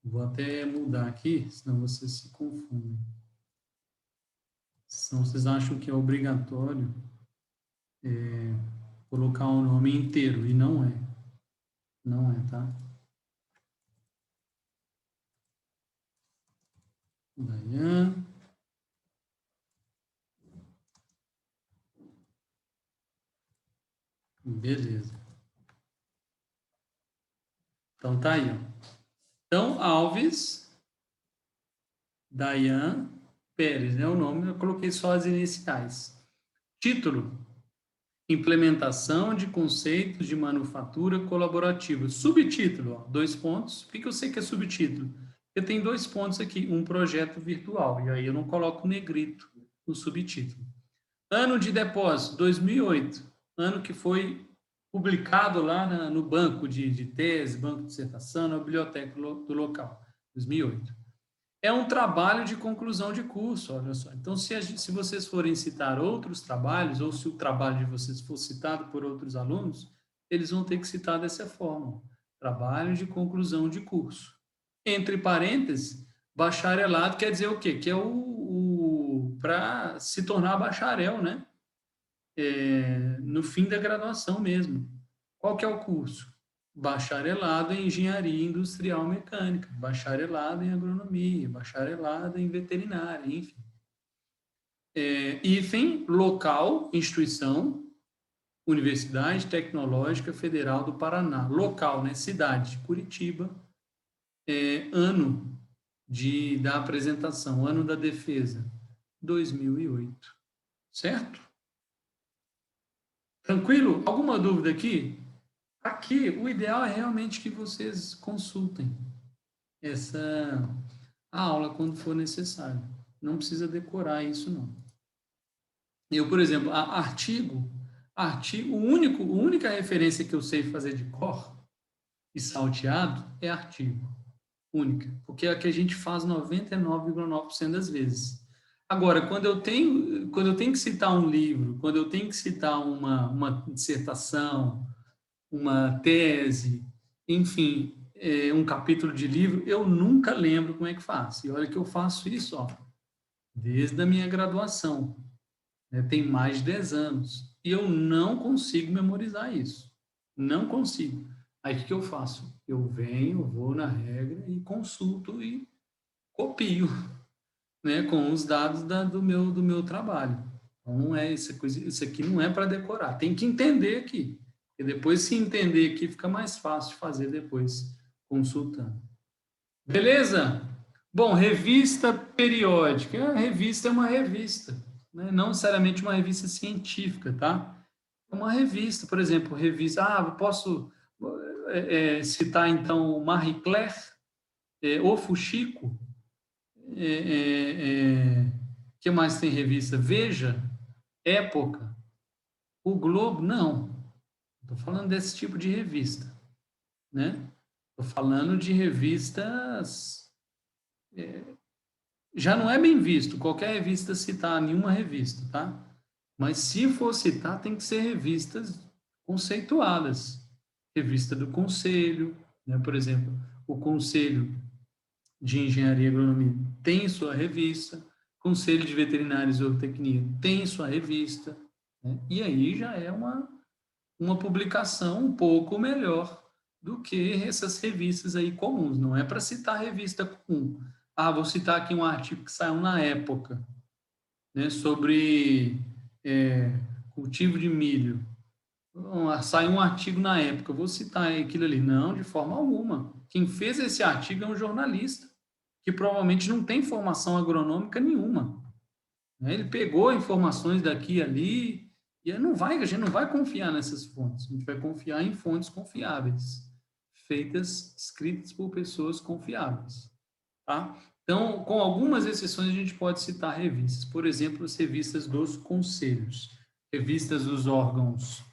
Vou até mudar aqui, senão vocês se confundem. Senão vocês acham que é obrigatório colocar o nome inteiro, e não é. Não é, tá? Dayan. Beleza. Então tá aí, ó. Então, Alves, Dayan Pérez, né? O nome, eu coloquei só as iniciais. Título: Implementação de conceitos de manufatura colaborativa. Subtítulo, ó, 2 pontos. Por que eu sei que é subtítulo? Porque tem 2 pontos aqui, um projeto virtual, e aí eu não coloco negrito no subtítulo. Ano de depósito, 2008, ano que foi publicado lá no banco de tese, banco de dissertação, na biblioteca do local, 2008. É um trabalho de conclusão de curso, olha só. Então, se vocês forem citar outros trabalhos, ou se o trabalho de vocês for citado por outros alunos, eles vão ter que citar dessa forma. Trabalho de conclusão de curso. Entre parênteses, bacharelado quer dizer o quê? Que é para se tornar bacharel, né? No fim da graduação mesmo. Qual que é o curso? Bacharelado em Engenharia Industrial Mecânica, bacharelado em Agronomia, bacharelado em Veterinária, enfim. Hífen, local, instituição, Universidade Tecnológica Federal do Paraná. Local, né? Cidade, Curitiba. Ano da apresentação, ano da defesa, 2008. Certo? Tranquilo? Alguma dúvida aqui? Aqui, o ideal é realmente que vocês consultem a aula quando for necessário. Não precisa decorar isso, não. Eu, por exemplo, a única referência que eu sei fazer de cor e salteado é artigo. Única. Porque é a que a gente faz 99,9% das vezes. Agora, quando eu tenho que citar um livro, quando eu tenho que citar uma dissertação, uma tese, enfim, um capítulo de livro, eu nunca lembro como é que faz. E olha que eu faço isso, ó, desde a minha graduação, né? Tem mais de 10 anos. E eu não consigo memorizar isso. Não consigo. Aí, o que eu faço? Eu venho, vou na regra e consulto e copio, né, com os dados do meu trabalho. Então, não é isso aqui não é para decorar. Tem que entender aqui. E depois, se entender aqui, fica mais fácil de fazer depois, consultando. Beleza? Bom, revista periódica. A revista é uma revista, né? Não necessariamente uma revista científica, tá? É uma revista, por exemplo, revista... eu posso citar, então, Marie Claire, O Fuxico, que mais tem revista? Veja, Época, o Globo, não. Estou falando desse tipo de revista, né? Estou falando de revistas... já não é bem visto qualquer revista citar nenhuma revista, tá? Mas se for citar, tem que ser revistas conceituadas. Revista do Conselho, né? Por exemplo, o Conselho de Engenharia e Agronomia tem sua revista, Conselho de Veterinária e Zootecnia tem sua revista, né? E aí já é uma publicação um pouco melhor do que essas revistas aí comuns. Não é para citar revista comum. Vou citar aqui um artigo que saiu na Época, né, sobre cultivo de milho. Saiu um artigo na Época, vou citar aquilo ali. Não, de forma alguma. Quem fez esse artigo é um jornalista, que provavelmente não tem formação agronômica nenhuma. Ele pegou informações daqui e ali, e a gente não vai confiar nessas fontes, a gente vai confiar em fontes confiáveis, escritas por pessoas confiáveis. Tá? Então, com algumas exceções, a gente pode citar revistas. Por exemplo, as revistas dos conselhos, revistas dos órgãos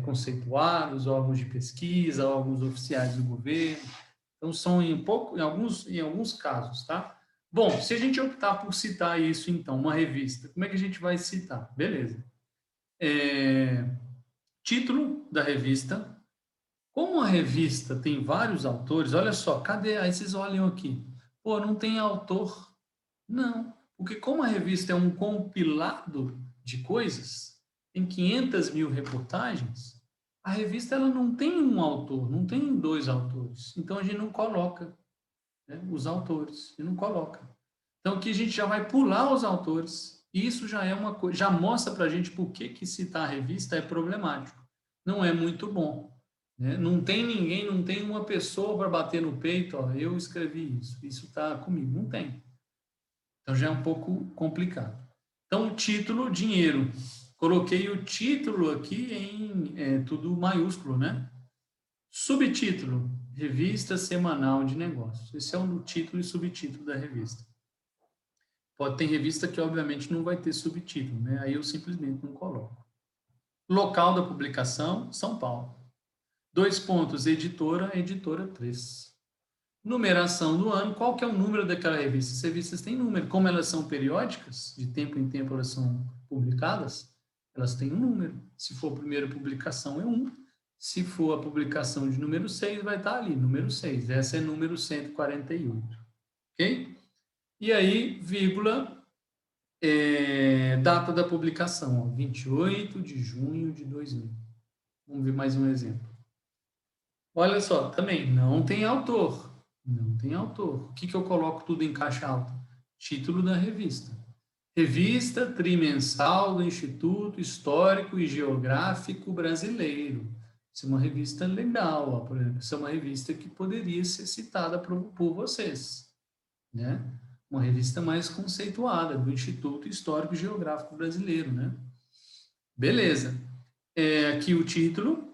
conceituados, órgãos de pesquisa, órgãos oficiais do governo. Então, são em alguns casos, tá? Bom, se a gente optar por citar isso, então, uma revista, como é que a gente vai citar? Beleza. Título da revista. Como a revista tem vários autores, olha só, cadê? Aí vocês olham aqui. Pô, não tem autor? Não, porque como a revista é um compilado de coisas, tem 500 mil reportagens, a revista ela não tem um autor, não tem 2 autores. Então, a gente não coloca, né, os autores, e não coloca. Então, aqui a gente já vai pular os autores, e isso já é uma coisa, já mostra para a gente por que citar a revista é problemático. Não é muito bom. Né? Não tem ninguém, não tem uma pessoa para bater no peito, ó, eu escrevi isso está comigo. Não tem. Então, já é um pouco complicado. Então, título, dinheiro. Coloquei o título aqui em tudo maiúsculo, né? Subtítulo, Revista Semanal de Negócios. Esse é o título e subtítulo da revista. Pode ter revista que, obviamente, não vai ter subtítulo, né? Aí eu simplesmente não coloco. Local da publicação, São Paulo. 2 pontos, editora 3. Numeração do ano, qual que é o número daquela revista? As revistas têm número. Como elas são periódicas, de tempo em tempo elas são publicadas, elas têm um número. Se for a primeira publicação, é 1. Se for a publicação de número 6, vai estar ali, número 6. Essa é número 148. Ok? E aí, vírgula, data da publicação, ó, 28 de junho de 2000. Vamos ver mais um exemplo. Olha só, também não tem autor. Não tem autor. O que eu coloco tudo em caixa alta? Título da revista. Revista trimensal do Instituto Histórico e Geográfico Brasileiro. Isso é uma revista legal, ó, por exemplo. Isso é uma revista que poderia ser citada por vocês, né? Uma revista mais conceituada, do Instituto Histórico e Geográfico Brasileiro, né? Beleza. Aqui o título,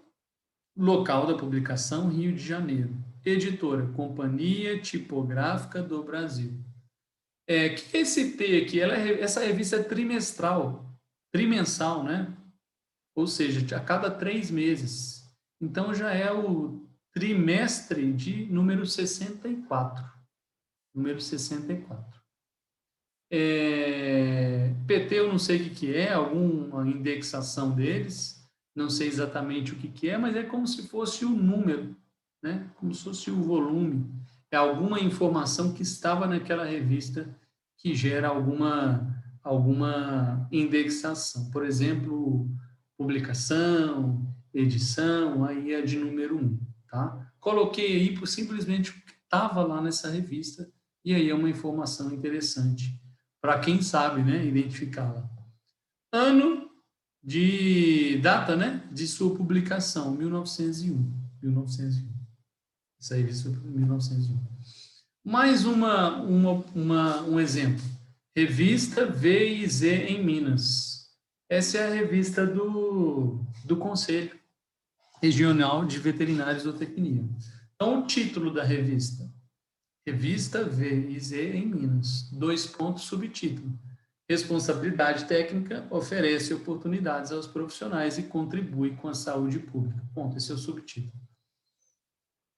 local da publicação, Rio de Janeiro. Editora, Companhia Tipográfica do Brasil. Que é esse T aqui? Essa revista é trimensal, né? Ou seja, a cada 3 meses. Então, já é o trimestre de número 64. Número 64. PT eu não sei o que é, alguma indexação deles, não sei exatamente o que é, mas é como se fosse o número né? Como se fosse o volume. É alguma informação que estava naquela revista que gera alguma indexação. Por exemplo, publicação, edição, aí é de número 1, tá? Coloquei aí por simplesmente o que estava lá nessa revista, e aí é uma informação interessante para quem sabe, né, identificá-la. Ano de data, né, de sua publicação, 1901. Essa revista foi em 1901. Mais um exemplo. Revista V&Z em Minas. Essa é a revista do Conselho Regional de Veterinária e Zootecnia. Então, o título da revista: Revista V&Z em Minas. 2 pontos, subtítulo: Responsabilidade técnica oferece oportunidades aos profissionais e contribui com a saúde pública. Ponto, esse é o subtítulo.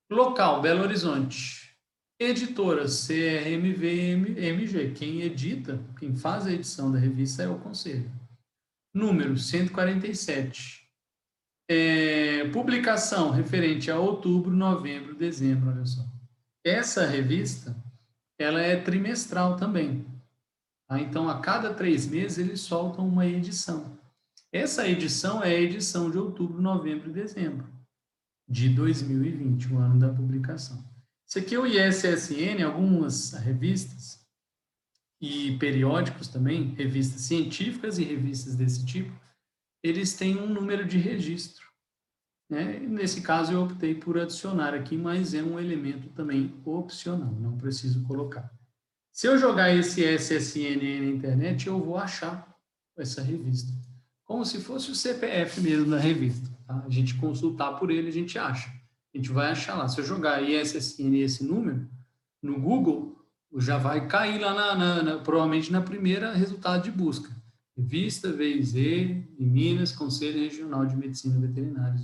Local: Belo Horizonte. Editora: CRMV-MG. Quem edita, quem faz a edição da revista é o Conselho. Número 147. Publicação referente a outubro, novembro, dezembro, olha só. Essa revista, ela é trimestral também. Tá? Então, a cada 3 meses, eles soltam uma edição. Essa edição é a edição de outubro, novembro e dezembro de 2020, o ano da publicação. Isso aqui é o ISSN, algumas revistas e periódicos também, revistas científicas e revistas desse tipo, eles têm um número de registro, né? Nesse caso, eu optei por adicionar aqui, mas é um elemento também opcional, não preciso colocar. Se eu jogar esse ISSN na internet, eu vou achar essa revista, como se fosse o CPF mesmo da revista. Tá? A gente consultar por ele, a gente acha. A gente vai achar lá. Se eu jogar ISSN esse número no Google, já vai cair lá provavelmente na primeira resultado de busca. Revista V&Z em Minas, Conselho Regional de Medicina Veterinária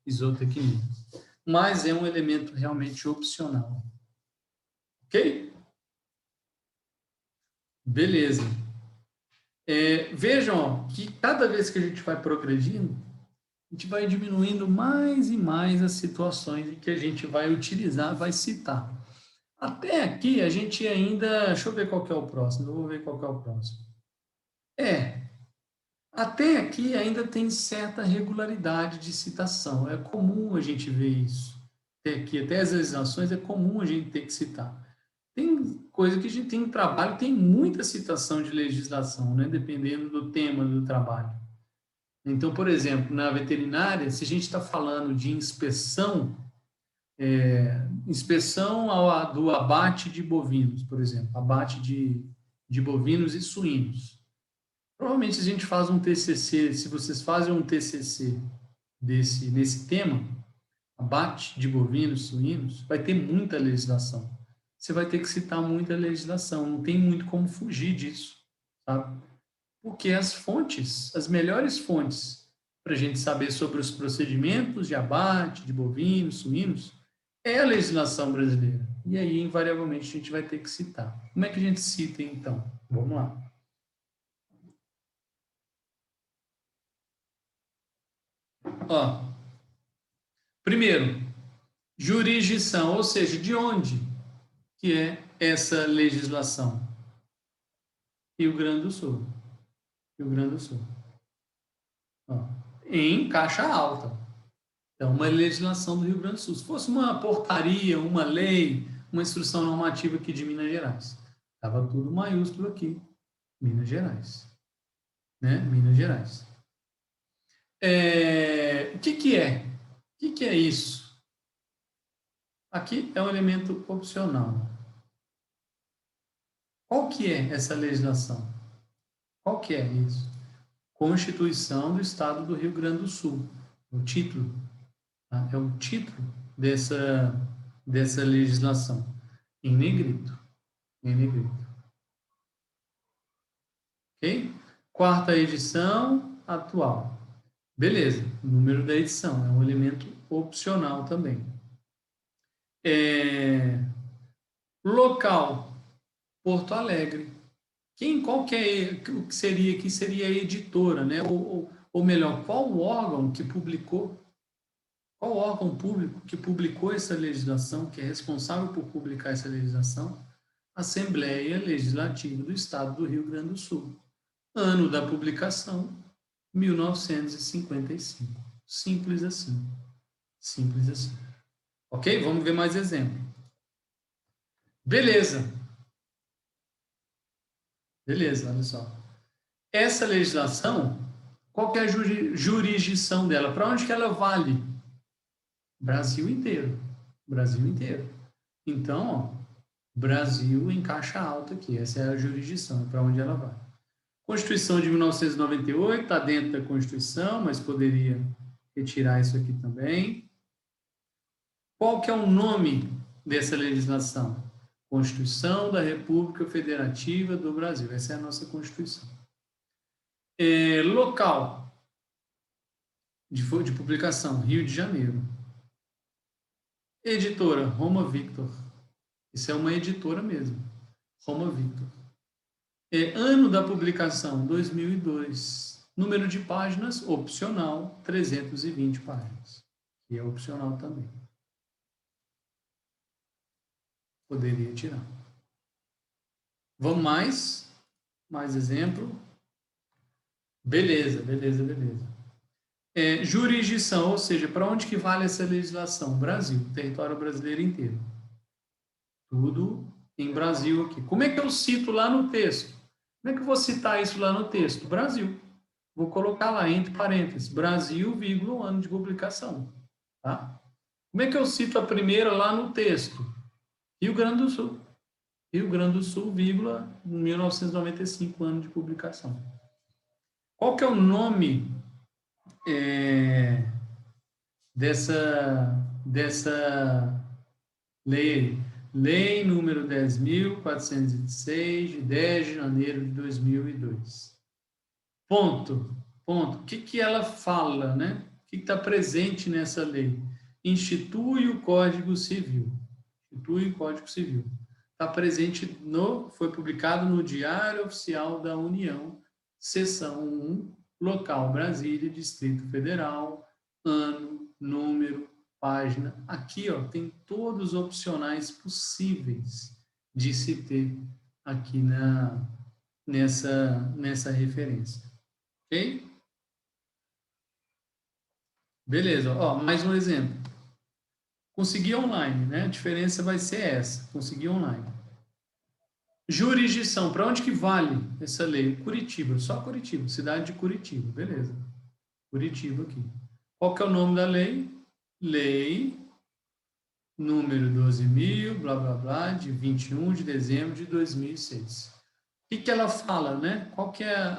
e Zootecnia. Mas é um elemento realmente opcional. Ok? Beleza. Vejam ó, que cada vez que a gente vai progredindo, a gente vai diminuindo mais e mais as situações em que a gente vai utilizar, vai citar. Até aqui, a gente ainda... Deixa eu ver qual que é o próximo. Eu vou ver qual que é o próximo. Até aqui ainda tem certa regularidade de citação. É comum a gente ver isso. Até aqui, até as legislações, é comum a gente ter que citar. Tem coisa que a gente tem em trabalho, tem muita citação de legislação, né? Dependendo do tema do trabalho. Então, por exemplo, na veterinária, se a gente está falando de inspeção, do abate de bovinos, por exemplo, abate de bovinos e suínos. Provavelmente, se a gente faz um TCC, se vocês fazem um TCC nesse tema, abate de bovinos e suínos, vai ter muita legislação. Você vai ter que citar muita legislação, não tem muito como fugir disso, sabe? Porque as melhores fontes para a gente saber sobre os procedimentos de abate de bovinos, suínos, é a legislação brasileira. E aí, invariavelmente, a gente vai ter que citar. Como é que a gente cita, então? Vamos lá. Primeiro, jurisdição, ou seja, de onde que é essa legislação? Rio Grande do Sul. Rio Grande do Sul. Em caixa alta. Então, uma legislação do Rio Grande do Sul. Se fosse uma portaria, uma lei, uma instrução normativa aqui de Minas Gerais, estava tudo maiúsculo aqui. Minas Gerais. Né? Minas Gerais. O que é? O que é isso? Aqui é um elemento opcional. Qual que é essa legislação? Qual que é isso? Constituição do Estado do Rio Grande do Sul. O título. Tá? É o título dessa legislação. Em negrito. Em negrito. Ok? 4ª edição atual. Beleza. O número da edição é um elemento opcional também. Local. Porto Alegre. Qual que é o que seria? Que seria a editora, né? Ou melhor, qual o órgão que publicou? Qual órgão público que publicou essa legislação, que é responsável por publicar essa legislação? Assembleia Legislativa do Estado do Rio Grande do Sul. Ano da publicação, 1955. Simples assim. Simples assim. Ok? Vamos ver mais exemplo. Beleza. Beleza, olha só. Essa legislação, qual que é a jurisdição dela? Para onde que ela vale? Brasil inteiro. Brasil inteiro. Então, ó, Brasil em caixa alta aqui. Essa é a jurisdição, para onde ela vai. Constituição de 1998, está dentro da Constituição, mas poderia retirar isso aqui também. Qual que é o nome dessa legislação? Constituição da República Federativa do Brasil. Essa é a nossa Constituição. Local de publicação, Rio de Janeiro. Editora, Roma Victor. Isso é uma editora mesmo. Roma Victor. Ano da publicação, 2002. Número de páginas, opcional, 320 páginas. E é opcional também. Poderia tirar. Vamos mais? Mais exemplo. Beleza, beleza, beleza. Jurisdição, ou seja, para onde que vale essa legislação? Brasil, território brasileiro inteiro. Tudo em Brasil aqui. Como é que eu cito lá no texto? Como é que eu vou citar isso lá no texto? Brasil. Vou colocar lá, entre parênteses, Brasil, vírgula, ano de publicação. Tá? Como é que eu cito a primeira lá no texto? Rio Grande do Sul. Rio Grande do Sul, vírgula, 1995, ano de publicação. Qual que é o nome dessa lei? Lei número 10.426, de 10 de janeiro de 2002. Ponto. O que ela fala, né? O que está presente nessa lei? Institui o Código Civil. Institui o Código Civil. Está presente foi publicado no Diário Oficial da União, seção 1, local Brasília, Distrito Federal, ano, número, página. Aqui, ó, tem todos os opcionais possíveis de se ter aqui nessa referência. Ok? Beleza. Ó, mais um exemplo. Conseguir online, né? A diferença vai ser essa. Conseguir online. Jurisdição. Para onde que vale essa lei? Curitiba. Só Curitiba. Cidade de Curitiba. Beleza. Curitiba aqui. Qual que é o nome da lei? Lei número 12.000, blá, blá, blá, de 21 de dezembro de 2006. O que ela fala, né? Qual que é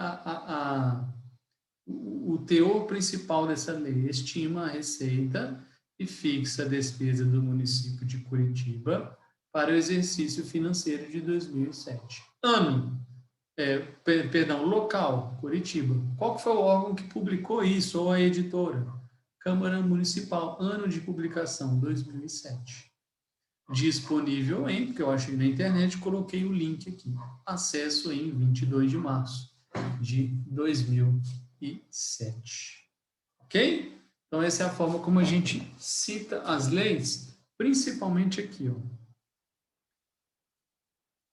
o teor principal dessa lei? Estima a receita e fixa a despesa do município de Curitiba para o exercício financeiro de 2007. Ano, local, Curitiba. Qual que foi o órgão que publicou isso, ou a editora? Câmara Municipal, ano de publicação, 2007. Disponível em, porque eu achei na internet, coloquei o link aqui. Acesso em 22 de março de 2007. Ok? Então, essa é a forma como a gente cita as leis, principalmente aqui, ó.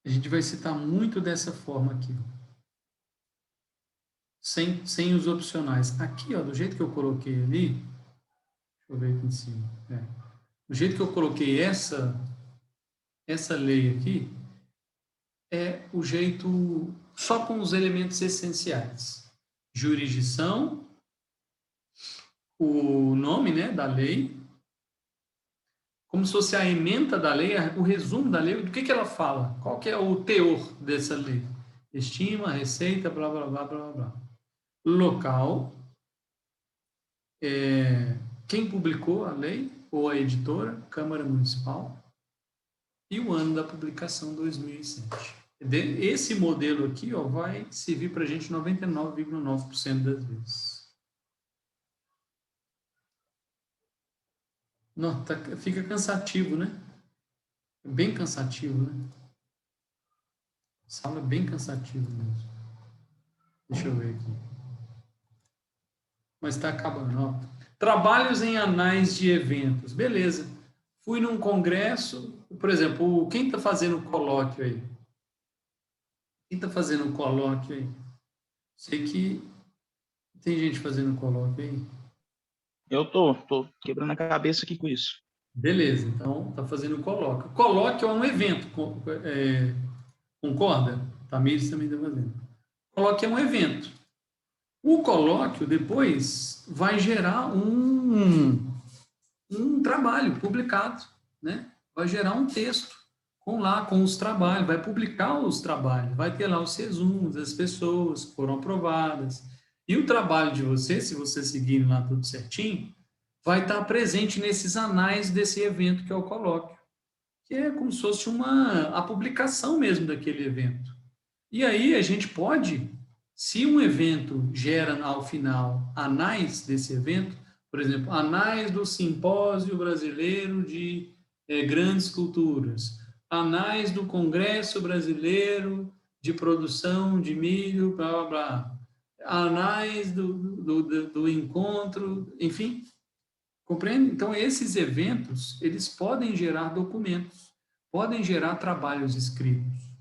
A gente vai citar muito dessa forma aqui, ó. Sem os opcionais. Aqui, ó, do jeito que eu coloquei ali, deixa eu ver aqui em cima. Do jeito que eu coloquei essa lei aqui, é o jeito só com os elementos essenciais. Jurisdição, o nome, né, da lei, como se fosse a ementa da lei, o resumo da lei, do que ela fala? Qual que é o teor dessa lei? Estima, receita, blá, blá, blá, blá, blá. Local, quem publicou a lei, ou a editora, Câmara Municipal, e o ano da publicação, 2007. Esse modelo aqui, ó, vai servir para a gente 99,9% das vezes. Não, fica cansativo, né? Bem cansativo, né? Essa aula é bem cansativa mesmo. Deixa eu ver aqui. Mas está acabando, ó. Trabalhos em anais de eventos. Beleza. Fui num congresso, por exemplo, quem está fazendo colóquio aí? Quem está fazendo colóquio aí? Sei que tem gente fazendo colóquio aí. Eu tô quebrando a cabeça aqui com isso. Beleza, então está fazendo colóquio. Colóquio é um evento, concorda? Tamires também está fazendo. Colóquio é um evento. O colóquio depois vai gerar um trabalho publicado, né? Vai gerar um texto com os trabalhos, vai publicar os trabalhos, vai ter lá os resumos das pessoas que foram aprovadas. E o trabalho de você, se você seguir lá tudo certinho, vai estar presente nesses anais desse evento que é o colóquio, que é como se fosse a publicação mesmo daquele evento. E aí a gente pode, se um evento gera ao final anais desse evento, por exemplo, anais do Simpósio Brasileiro de Grandes Culturas, anais do Congresso Brasileiro de Produção de Milho, blá, blá, blá, anais do encontro, enfim, compreende? Então, esses eventos, eles podem gerar documentos, podem gerar trabalhos escritos,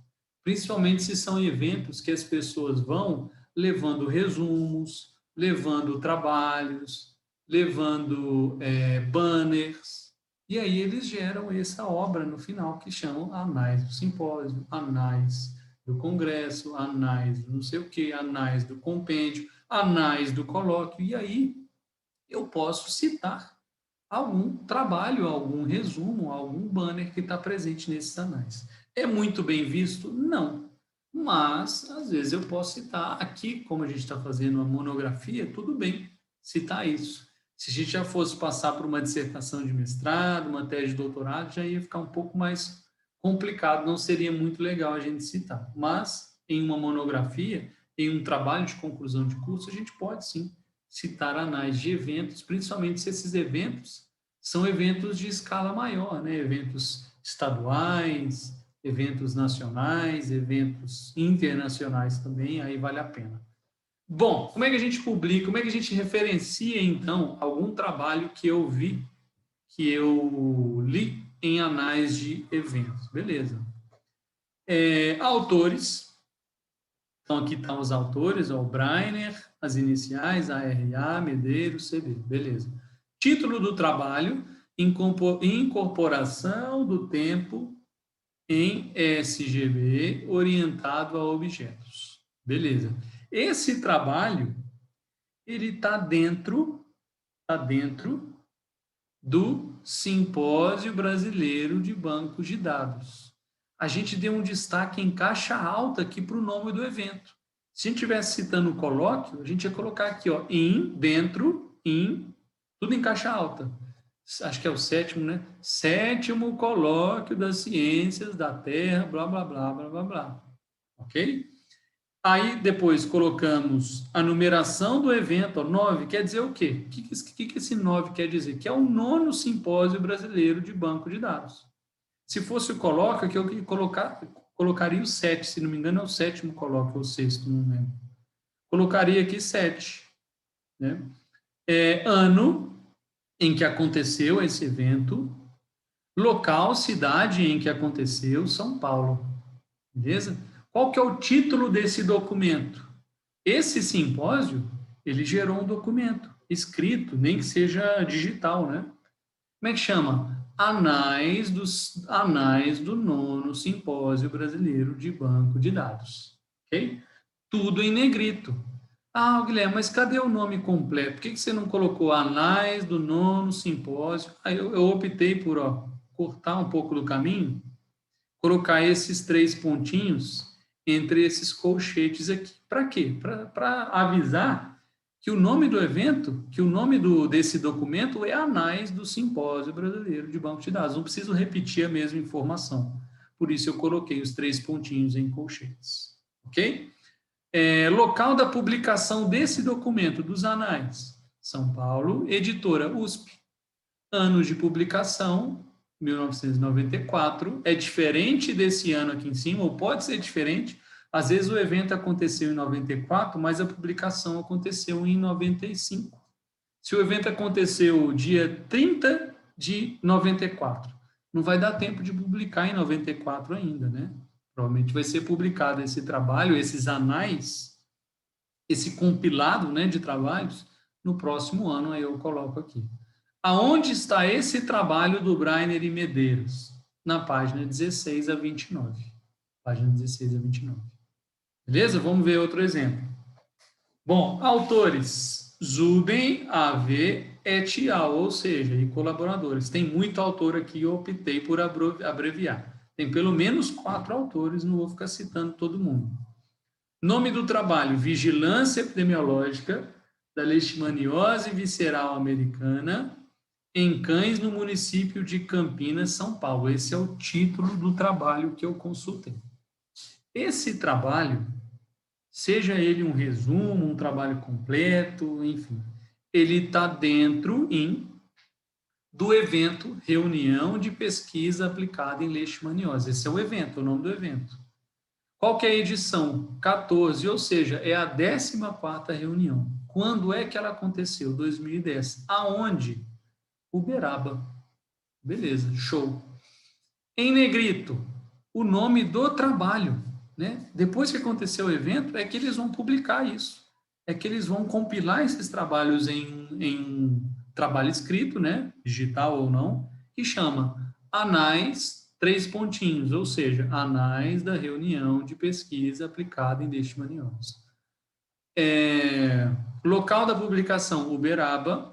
principalmente se são eventos que as pessoas vão levando resumos, levando trabalhos, levando banners, e aí eles geram essa obra no final que chamam anais do simpósio, anais do congresso, anais do não sei o quê, anais do compêndio, anais do colóquio, e aí eu posso citar algum trabalho, algum resumo, algum banner que está presente nesses anais. É muito bem visto? Não. Mas, às vezes, eu posso citar aqui, como a gente está fazendo uma monografia, tudo bem citar isso. Se a gente já fosse passar por uma dissertação de mestrado, uma tese de doutorado, já ia ficar um pouco mais complicado, não seria muito legal a gente citar. Mas, em uma monografia, em um trabalho de conclusão de curso, a gente pode, sim, citar anais de eventos, principalmente se esses eventos são eventos de escala maior, né? Eventos estaduais, eventos nacionais, eventos internacionais também, aí vale a pena. Bom, como é que a gente publica, como é que a gente referencia, então, algum trabalho que eu vi, que eu li em anais de eventos? Beleza. Autores. Então, aqui estão os autores, o Breiner, as iniciais, ARA, Medeiros, CB. Beleza. Título do trabalho, incorporação do tempo em SGB orientado a objetos. Beleza. Esse trabalho, ele está dentro do Simpósio Brasileiro de Bancos de Dados. A gente deu um destaque em caixa alta aqui para o nome do evento. Se a gente estivesse citando o colóquio, a gente ia colocar aqui, ó, tudo em caixa alta. Acho que é o 7º, né? 7º colóquio das ciências da Terra, blá, blá, blá, blá, blá, blá. Ok? Aí, depois, colocamos a numeração do evento, ó, 9, quer dizer o quê? O que esse 9 quer dizer? Que é o 9º Simpósio Brasileiro de Banco de Dados. Se fosse o colóquio, aqui eu colocaria o 7, se não me engano, é o 7º colóquio, ou o 6º, não lembro. Colocaria aqui 7. Né? Ano em que aconteceu esse evento, local, cidade em que aconteceu, São Paulo. Beleza? Qual que é o título desse documento? Esse simpósio, ele gerou um documento escrito, nem que seja digital, né? Como é que chama? Anais do 9º Simpósio Brasileiro de Banco de Dados. Ok? Tudo em negrito. Ah, Guilherme, mas cadê o nome completo? Por que você não colocou Anais do 9º Simpósio? Aí eu optei por cortar um pouco do caminho, colocar esses 3 pontinhos entre esses colchetes aqui. Para quê? Para avisar que o nome do evento, que o nome desse documento é Anais do Simpósio Brasileiro de Banco de Dados. Não preciso repetir a mesma informação. Por isso eu coloquei os 3 pontinhos em colchetes. Ok? Local da publicação desse documento, dos anais. São Paulo, editora USP. Anos de publicação, 1994. É diferente desse ano aqui em cima, ou pode ser diferente. Às vezes o evento aconteceu em 94, mas a publicação aconteceu em 95. Se o evento aconteceu dia 30 de 94, não vai dar tempo de publicar em 94 ainda, né? Provavelmente vai ser publicado esse trabalho, esses anais, esse compilado, né, de trabalhos, no próximo ano, aí eu coloco aqui. Aonde está esse trabalho do Breiner e Medeiros? Na página 16 a 29. Página 16 a 29. Beleza? Vamos ver outro exemplo. Bom, autores, Zubin, AV, et al., ou seja, e colaboradores. Tem muito autor aqui, eu optei por abreviar. Tem pelo menos 4 autores, não vou ficar citando todo mundo. Nome do trabalho, Vigilância Epidemiológica da Leishmaniose Visceral Americana em cães no município de Campinas, São Paulo. Esse é o título do trabalho que eu consultei. Esse trabalho, seja ele um resumo, um trabalho completo, enfim, ele está dentro do evento Reunião de Pesquisa Aplicada em Leishmaniose. Esse é o evento, o nome do evento. Qual que é a edição? 14, ou seja, é a 14ª reunião. Quando é que ela aconteceu? 2010. Aonde? Uberaba. Beleza, show. Em negrito, o nome do trabalho, né? Depois que aconteceu o evento, é que eles vão publicar isso. É que eles vão compilar esses trabalhos em trabalho escrito, né? Digital ou não, que chama Anais, 3 pontinhos, ou seja, Anais da Reunião de Pesquisa Aplicada em Leishmaniose. Local da publicação, Uberaba.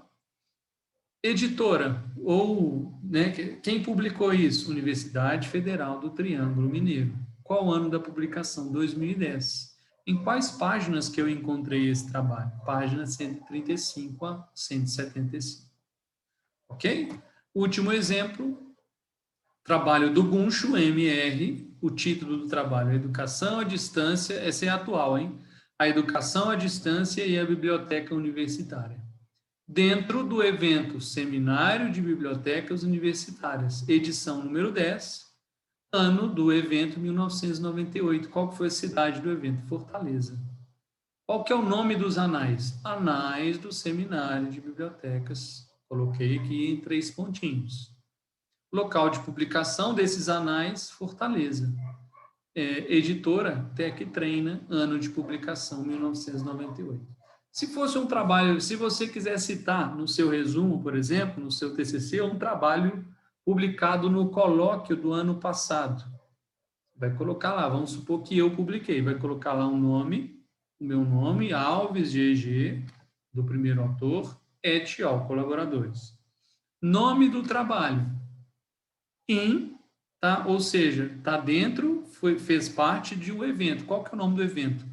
Editora, ou, né, quem publicou isso? Universidade Federal do Triângulo Mineiro. Qual ano da publicação? 2010. Em quais páginas que eu encontrei esse trabalho? Páginas 135 a 175. Ok? Último exemplo, trabalho do Guncho, MR, o título do trabalho, Educação à Distância, essa é atual, hein? A Educação à Distância e a Biblioteca Universitária. Dentro do evento Seminário de Bibliotecas Universitárias, edição número 10, ano do evento 1998. Qual que foi a cidade do evento? Fortaleza. Qual que é o nome dos anais? Anais do Seminário de Bibliotecas. Coloquei aqui em 3 pontinhos. Local de publicação desses anais, Fortaleza. Editora, Tec Treina, ano de publicação, 1998. Se fosse um trabalho, se você quiser citar no seu resumo, por exemplo, no seu TCC, um trabalho publicado no colóquio do ano passado, vai colocar lá, vamos supor que eu publiquei, vai colocar lá um nome, o meu nome, Alves GG, do primeiro autor, et al., colaboradores. Nome do trabalho, tá? Ou seja, está dentro, fez parte de um evento. Qual que é o nome do evento?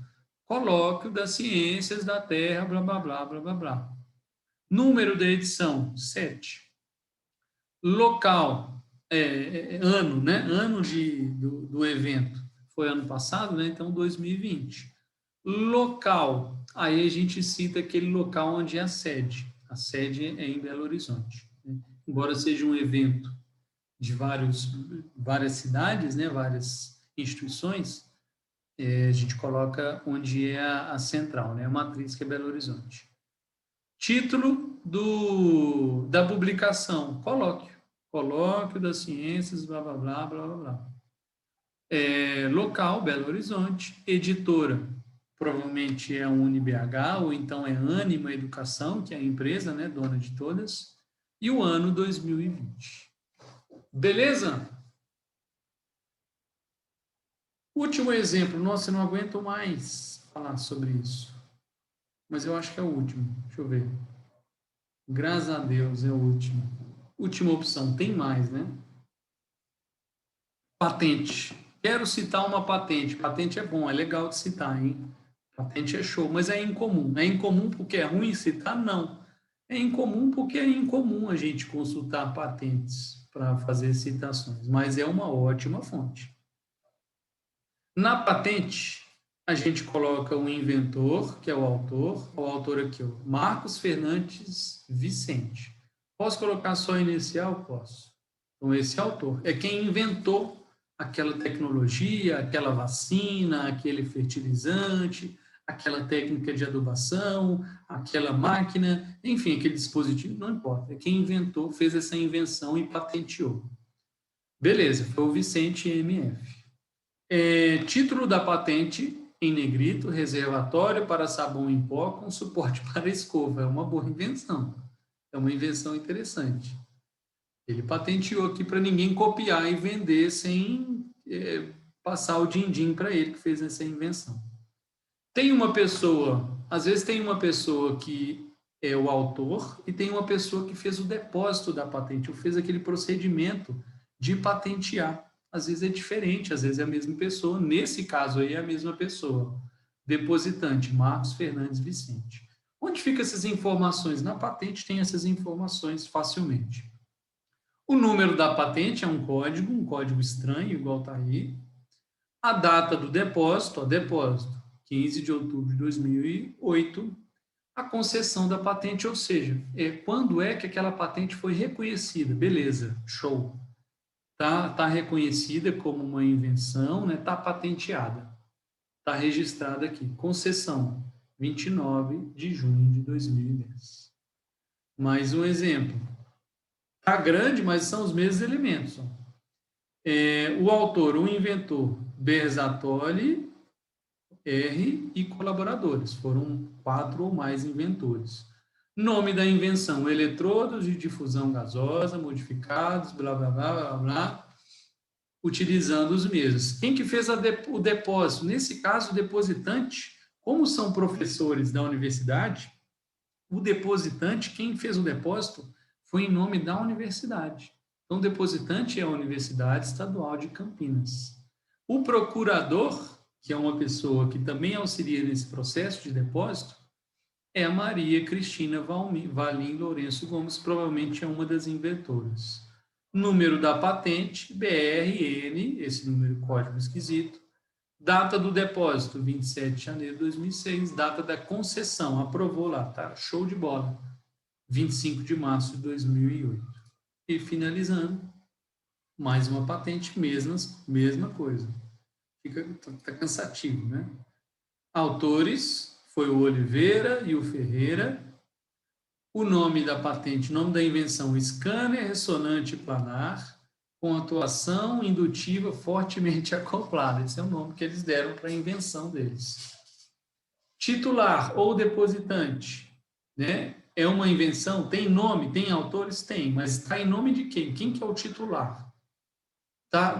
Colóquio das Ciências da Terra, blá, blá, blá, blá, blá, blá. Número da edição, 7. Local, ano, né? Ano do evento. Foi ano passado, né? Então, 2020. Local, aí a gente cita aquele local onde é a sede. A sede é em Belo Horizonte. Né? Embora seja um evento de várias cidades, né? Várias instituições, a gente coloca onde é a central, né? A matriz, que é Belo Horizonte. Título da publicação, colóquio das ciências, blá, blá, blá, blá, blá, blá. Local, Belo Horizonte. Editora, provavelmente é a UniBH, ou então é Ânima Educação, que é a empresa, né, dona de todas. E o ano 2020. Beleza? Último exemplo. Nossa, eu não aguento mais falar sobre isso. Mas eu acho que é o último. Deixa eu ver. Graças a Deus, é o último. Última opção. Tem mais, né? Patente. Quero citar uma patente. Patente é bom, é legal de citar, hein? Patente é show, mas é incomum. É incomum porque é ruim citar? Não. É incomum porque é incomum a gente consultar patentes para fazer citações, mas é uma ótima fonte. Na patente, a gente coloca o inventor, que é o autor aqui, ó, Marcos Fernandes Vicente. Posso colocar só inicial? Posso. Então, esse autor é quem inventou aquela tecnologia, aquela vacina, aquele fertilizante, aquela técnica de adubação, aquela máquina, enfim, aquele dispositivo, não importa. É quem inventou, fez essa invenção e patenteou. Beleza, foi o Vicente MF. Título da patente, em negrito, reservatório para sabão em pó com suporte para escova. É uma boa invenção. É uma invenção interessante. Ele patenteou aqui para ninguém copiar e vender sem passar o din-din para ele que fez essa invenção. Tem uma pessoa, às vezes tem uma pessoa que é o autor e tem uma pessoa que fez o depósito da patente, ou fez aquele procedimento de patentear. Às vezes é diferente, às vezes é a mesma pessoa. Nesse caso aí é a mesma pessoa. Depositante, Marcos Fernandes Vicente. Onde ficam essas informações? Na patente tem essas informações facilmente. O número da patente é um código estranho, igual está aí. A data do depósito, depósito, 15 de outubro de 2008. A concessão da patente, ou seja, quando é que aquela patente foi reconhecida. Beleza, show. Tá reconhecida como uma invenção, né? Tá patenteada. Está registrada aqui. Concessão, 29 de junho de 2010. Mais um exemplo. Está grande, mas são os mesmos elementos. O autor, o inventor, Berzatoli, R e colaboradores. Foram 4 ou mais inventores. Nome da invenção, eletrodos de difusão gasosa, modificados, blá, blá, blá, blá, blá, utilizando os mesmos. Quem que fez o depósito? Nesse caso, o depositante, como são professores da universidade, o depositante, quem fez o depósito, foi em nome da universidade. Então, o depositante é a Universidade Estadual de Campinas. O procurador, que é uma pessoa que também auxilia nesse processo de depósito, é a Maria Cristina Valim Lourenço Gomes, provavelmente é uma das inventoras. Número da patente, BRN, esse número código esquisito. Data do depósito, 27 de janeiro de 2006. Data da concessão, aprovou lá, tá? Show de bola. 25 de março de 2008. E finalizando, mais uma patente, mesma coisa. Tá cansativo, né? Autores, foi o Oliveira e o Ferreira. O nome da patente, nome da invenção, scanner ressonante planar, com atuação indutiva fortemente acoplada. Esse é o nome que eles deram para a invenção deles. Titular ou depositante, né? É uma invenção, tem nome, tem autores? Tem, mas está em nome de quem? Quem que é o titular? Tá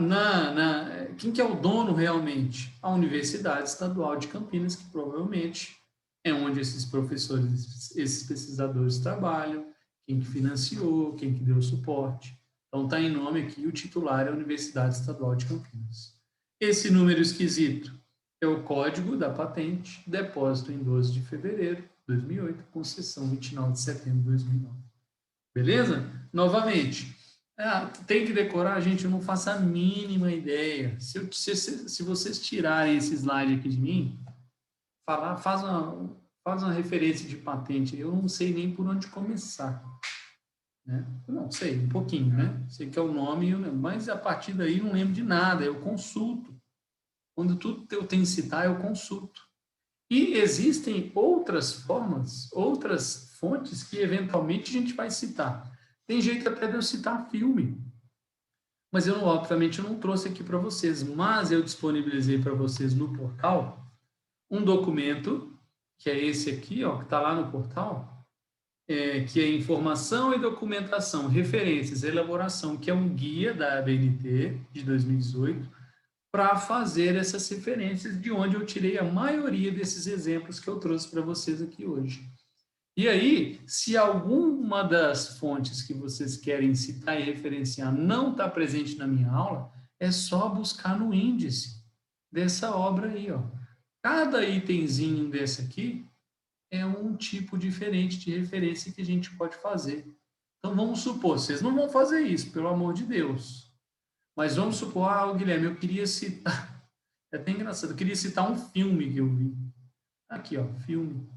quem que é o dono realmente? A Universidade Estadual de Campinas, que provavelmente é onde esses professores, esses pesquisadores trabalham, quem que financiou, quem que deu suporte. Então está em nome aqui, o titular é a Universidade Estadual de Campinas. Esse número esquisito é o código da patente, depósito em 12 de fevereiro de 2008, concessão 29 de setembro de 2009. Beleza? Novamente, tem que decorar, gente, eu não faço a mínima ideia. Se vocês tirarem esse slide aqui de mim, faz uma referência de patente, eu não sei nem por onde começar. Né? Não sei, um pouquinho, né? Sei que é o nome, mas a partir daí não lembro de nada, eu consulto. Quando tudo eu tenho que citar, eu consulto. E existem outras formas, outras fontes que eventualmente a gente vai citar. Tem jeito até de eu citar filme. Mas eu, obviamente, eu não trouxe aqui para vocês, mas eu disponibilizei para vocês no portal um documento, que é esse aqui, ó, que está lá no portal, que é informação e documentação, referências, elaboração, que é um guia da ABNT de 2018, para fazer essas referências, de onde eu tirei a maioria desses exemplos que eu trouxe para vocês aqui hoje. E aí, se alguma das fontes que vocês querem citar e referenciar não está presente na minha aula, é só buscar no índice dessa obra aí, ó. Cada itemzinho desse aqui é um tipo diferente de referência que a gente pode fazer. Então, vamos supor, vocês não vão fazer isso, pelo amor de Deus. Mas vamos supor, Guilherme, eu queria citar... É até engraçado, eu queria citar um filme que eu vi. Aqui, ó, filme.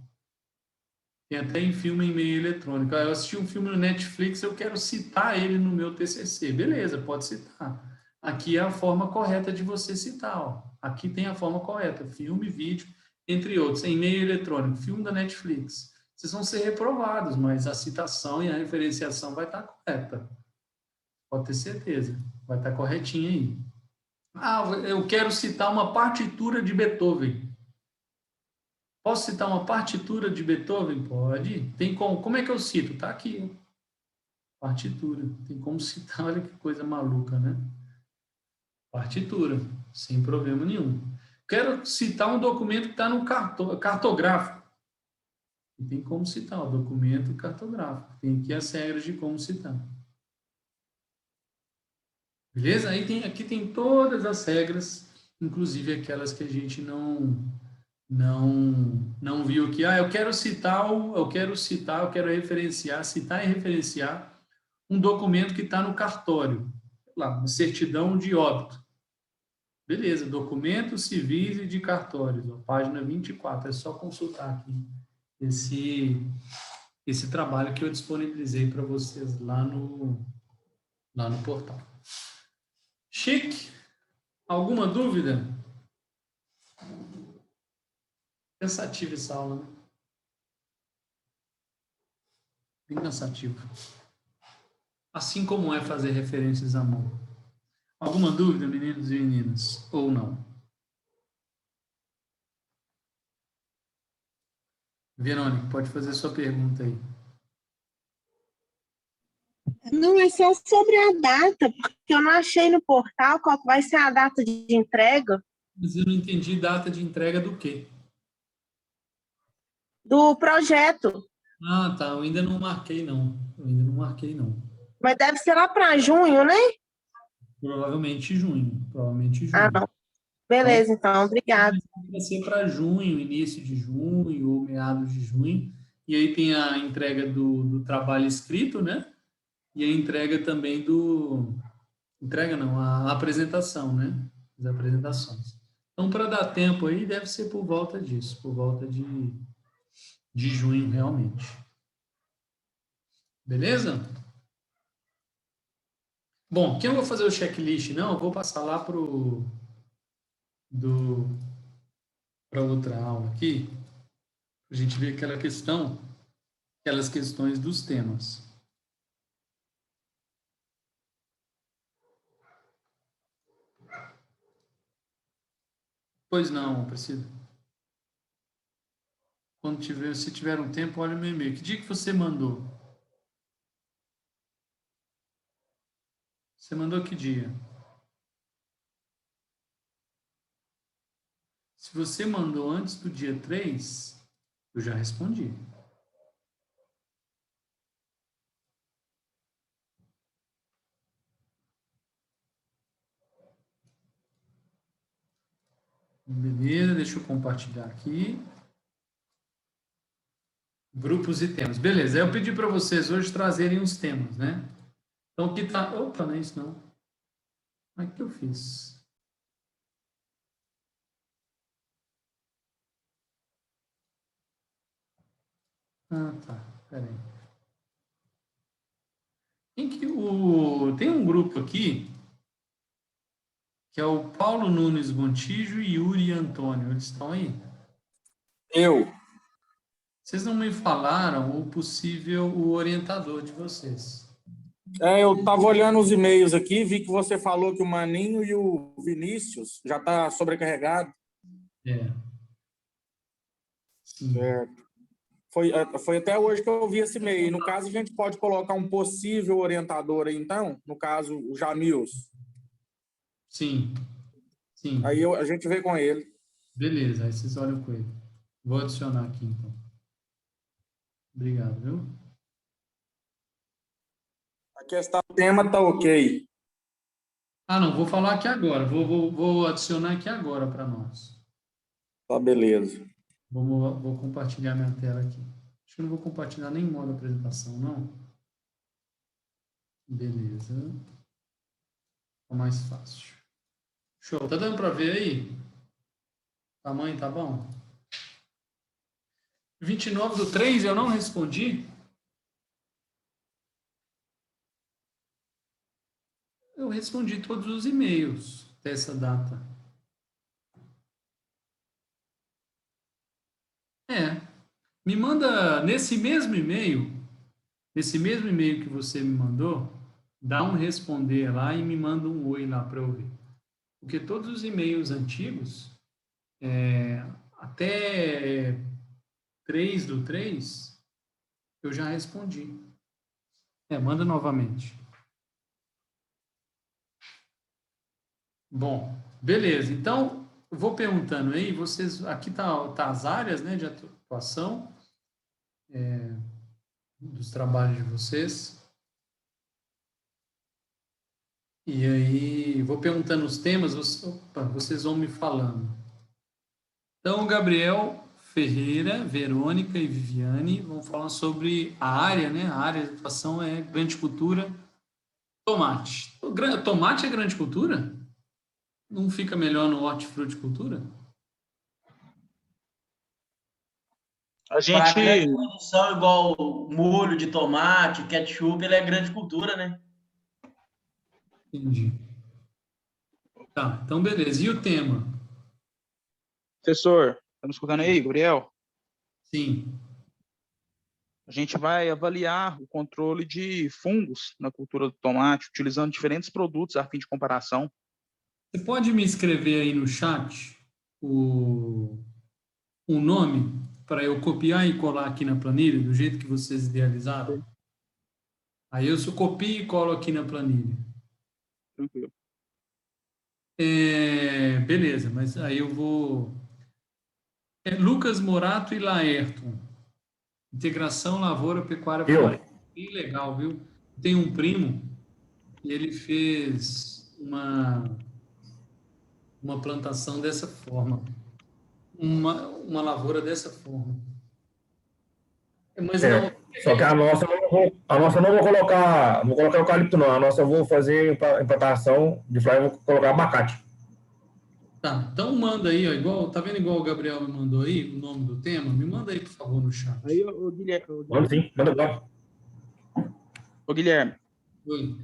Tem até em filme em meio eletrônico. Eu assisti um filme no Netflix, eu quero citar ele no meu TCC. Beleza, pode citar. Aqui é a forma correta de você citar. Ó. Aqui tem a forma correta, filme, vídeo. entre outros, e-mail eletrônico, filme da Netflix. Vocês vão ser reprovados, mas a citação e a referenciação vai estar correta. Pode ter certeza. Vai estar corretinha aí. Ah, eu quero citar uma partitura de Beethoven. Posso citar uma partitura de Beethoven? Pode. Tem como? Como é que eu cito? Tá aqui. Partitura. Tem como citar, olha que coisa maluca, né? Partitura, sem problema nenhum. Quero citar um documento que está no cartográfico. E tem como citar o documento cartográfico. Tem aqui as regras de como citar. Beleza? Aí aqui tem todas as regras, inclusive aquelas que a gente não viu aqui. Ah, eu quero referenciar, citar e referenciar um documento que está no cartório. Lá, uma certidão de óbito. Beleza, documentos civis e de cartórios, ó, página 24. É só consultar aqui esse trabalho que eu disponibilizei para vocês lá no portal. Chique? Alguma dúvida? Cansativa essa aula, né? Bem cansativo. Assim como é fazer referências a amor. Alguma dúvida, meninos e meninas? Ou não? Verônica, pode fazer sua pergunta aí. Não, é só sobre a data, porque eu não achei no portal qual que vai ser a data de entrega Mas eu não entendi data de entrega do quê? do projeto. Ah, tá. Eu ainda não marquei, não. Mas deve ser lá para junho, né? Provavelmente junho. Ah, não. Beleza, então, obrigada. Vai ser para junho, início de junho ou meados de junho. E aí tem a entrega do trabalho escrito, né? E a entrega também entrega não, a apresentação, né? As apresentações. Então, para dar tempo aí, deve ser por volta disso, por volta de junho, realmente. Beleza? Bom, aqui eu não vou fazer o checklist, não. Eu vou passar lá para outra aula aqui, para a gente ver aquelas questões dos temas. Pois não, Priscila. Se tiver um tempo, olha o meu e-mail. Que dia que você mandou? Você mandou que dia? Se você mandou antes do dia 3, eu já respondi. Beleza, deixa eu compartilhar aqui. Grupos e temas. Beleza, eu pedi para vocês hoje trazerem os temas, né? Então, aqui tá... Opa, não é isso não. Como é que eu fiz? Ah, tá. Peraí. Tem um grupo aqui que é o Paulo Nunes Gontijo e Yuri Antônio. Eles estão aí? Eu. Vocês não me falaram o orientador de vocês. Eu estava olhando os e-mails aqui, vi que você falou que o Maninho e o Vinícius já tá sobrecarregado. É. Sim. Certo. Foi até hoje que eu vi esse e-mail. No caso, a gente pode colocar um possível orientador aí, então? No caso, o Jamils. Sim. Sim. Aí a gente vê com ele. Beleza, aí vocês olham com ele. Vou adicionar aqui, então. Obrigado, viu? A questão do tema tá ok. Ah, não, vou falar aqui agora. Vou adicionar aqui agora para nós. Tá, beleza. Vou compartilhar minha tela aqui. Acho que eu não vou compartilhar nem modo apresentação, não. Beleza. Tá mais fácil. Show. Tá dando para ver aí? Tamanho tá bom? 29/3 eu não respondi. Eu respondi todos os e-mails dessa data. Me manda nesse mesmo e-mail que você me mandou, dá um responder lá e me manda um oi lá para eu ver. Porque todos os e-mails antigos, até 3/3, eu já respondi. Manda novamente. Bom, beleza. Então, eu vou perguntando aí, vocês, aqui tá as áreas, né, de atuação dos trabalhos de vocês. E aí, vou perguntando os temas, vocês vão me falando. Então, Gabriel Ferreira, Verônica e Viviane vão falar sobre a área, né? A área de atuação é grande cultura, tomate. Tomate é grande cultura? Não fica melhor no hortifruticultura? A Para gente, grande produção, igual molho de tomate, ketchup, ele é grande cultura, né? Entendi. Tá, então beleza. E o tema? professor, tá me escutando aí, Gabriel? Sim. A gente vai avaliar o controle de fungos na cultura do tomate, utilizando diferentes produtos a fim de comparação. Você pode me escrever aí no chat o nome para eu copiar e colar aqui na planilha, do jeito que vocês idealizaram? Aí eu só copio e colo aqui na planilha. Tranquilo. Beleza, mas aí eu vou... Lucas Morato e Laerton. Integração Lavoura Pecuária Floresta. Bem legal, viu? Tem um primo e ele fez uma plantação dessa forma. Uma lavoura dessa forma. Mas não... Só que a nossa não vou colocar eucalipto não, a nossa eu vou fazer implantação de flávio, vou colocar abacate. Tá, então manda aí, ó, tá vendo igual o Gabriel me mandou aí, o nome do tema? Me manda aí, por favor, no chat. Aí, o Guilherme. Manda sim, manda agora. Ô, Guilherme, Oi.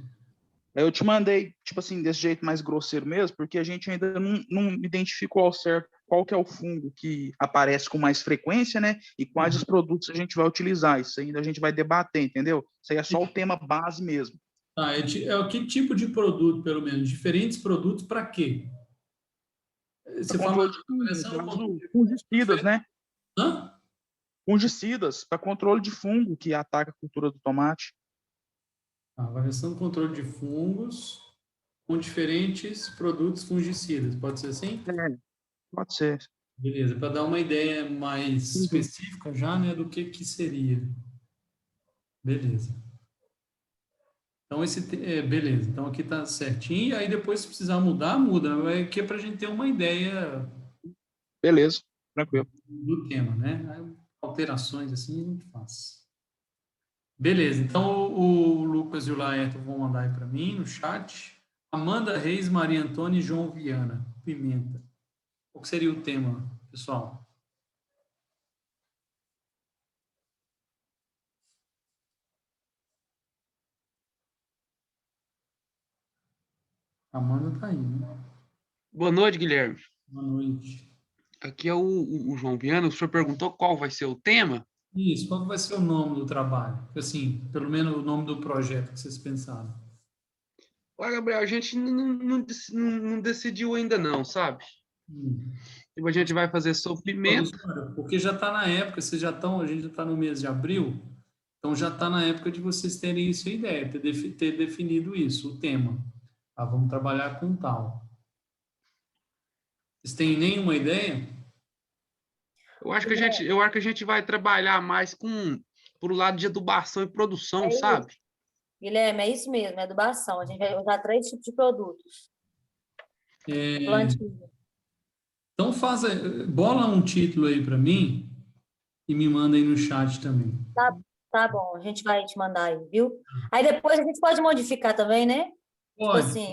eu te mandei, tipo assim, desse jeito mais grosseiro mesmo, porque a gente ainda não identificou ao certo qual que é o fungo que aparece com mais frequência, né? E quais os produtos a gente vai utilizar. Isso ainda a gente vai debater, entendeu? Isso aí é só o tema base mesmo. Tá, que tipo de produto, pelo menos? Diferentes produtos para quê? Você fala Controle de fungos, fungicidas, né? Hã? Fungicidas para controle de fungo que ataca a cultura do tomate. Avaliação do controle de fungos com diferentes produtos fungicidas. Pode ser assim? Pode ser. Beleza, para dar uma ideia mais específica já, né, do que seria. Beleza. Então, beleza. Então, aqui está certinho. Aí, depois, se precisar mudar, muda. Aqui é para a gente ter uma ideia Beleza, tranquilo. do tema, né? Aí, alterações, assim, a gente faz. Beleza. Então, o Lucas e o Laerto vão mandar aí para mim, no chat. Amanda Reis, Maria Antônia e João Viana. Pimenta. Qual que seria o tema, pessoal? Amanda está aí, né? Boa noite, Guilherme. Boa noite. Aqui é o João Viana. O senhor perguntou qual vai ser o tema? Isso, qual que vai ser o nome do trabalho? Assim, pelo menos o nome do projeto que vocês pensaram. Olha, Gabriel, a gente não decidiu ainda não, sabe? A gente vai fazer sobre pimenta. Porque já está na época, a gente já está no mês de abril, então já está na época de vocês terem isso em ideia, ter definido isso, o tema. Vamos trabalhar com tal. Vocês têm nenhuma ideia? Eu acho que a gente vai trabalhar mais por lado de adubação e produção, sabe? Guilherme, é isso mesmo, é adubação. A gente vai usar 3 tipos de produtos. Plantio. Então bola um título aí para mim e me manda aí no chat também. Tá bom, a gente vai te mandar aí, viu? Aí depois a gente pode modificar também, né? Pode. Tipo assim,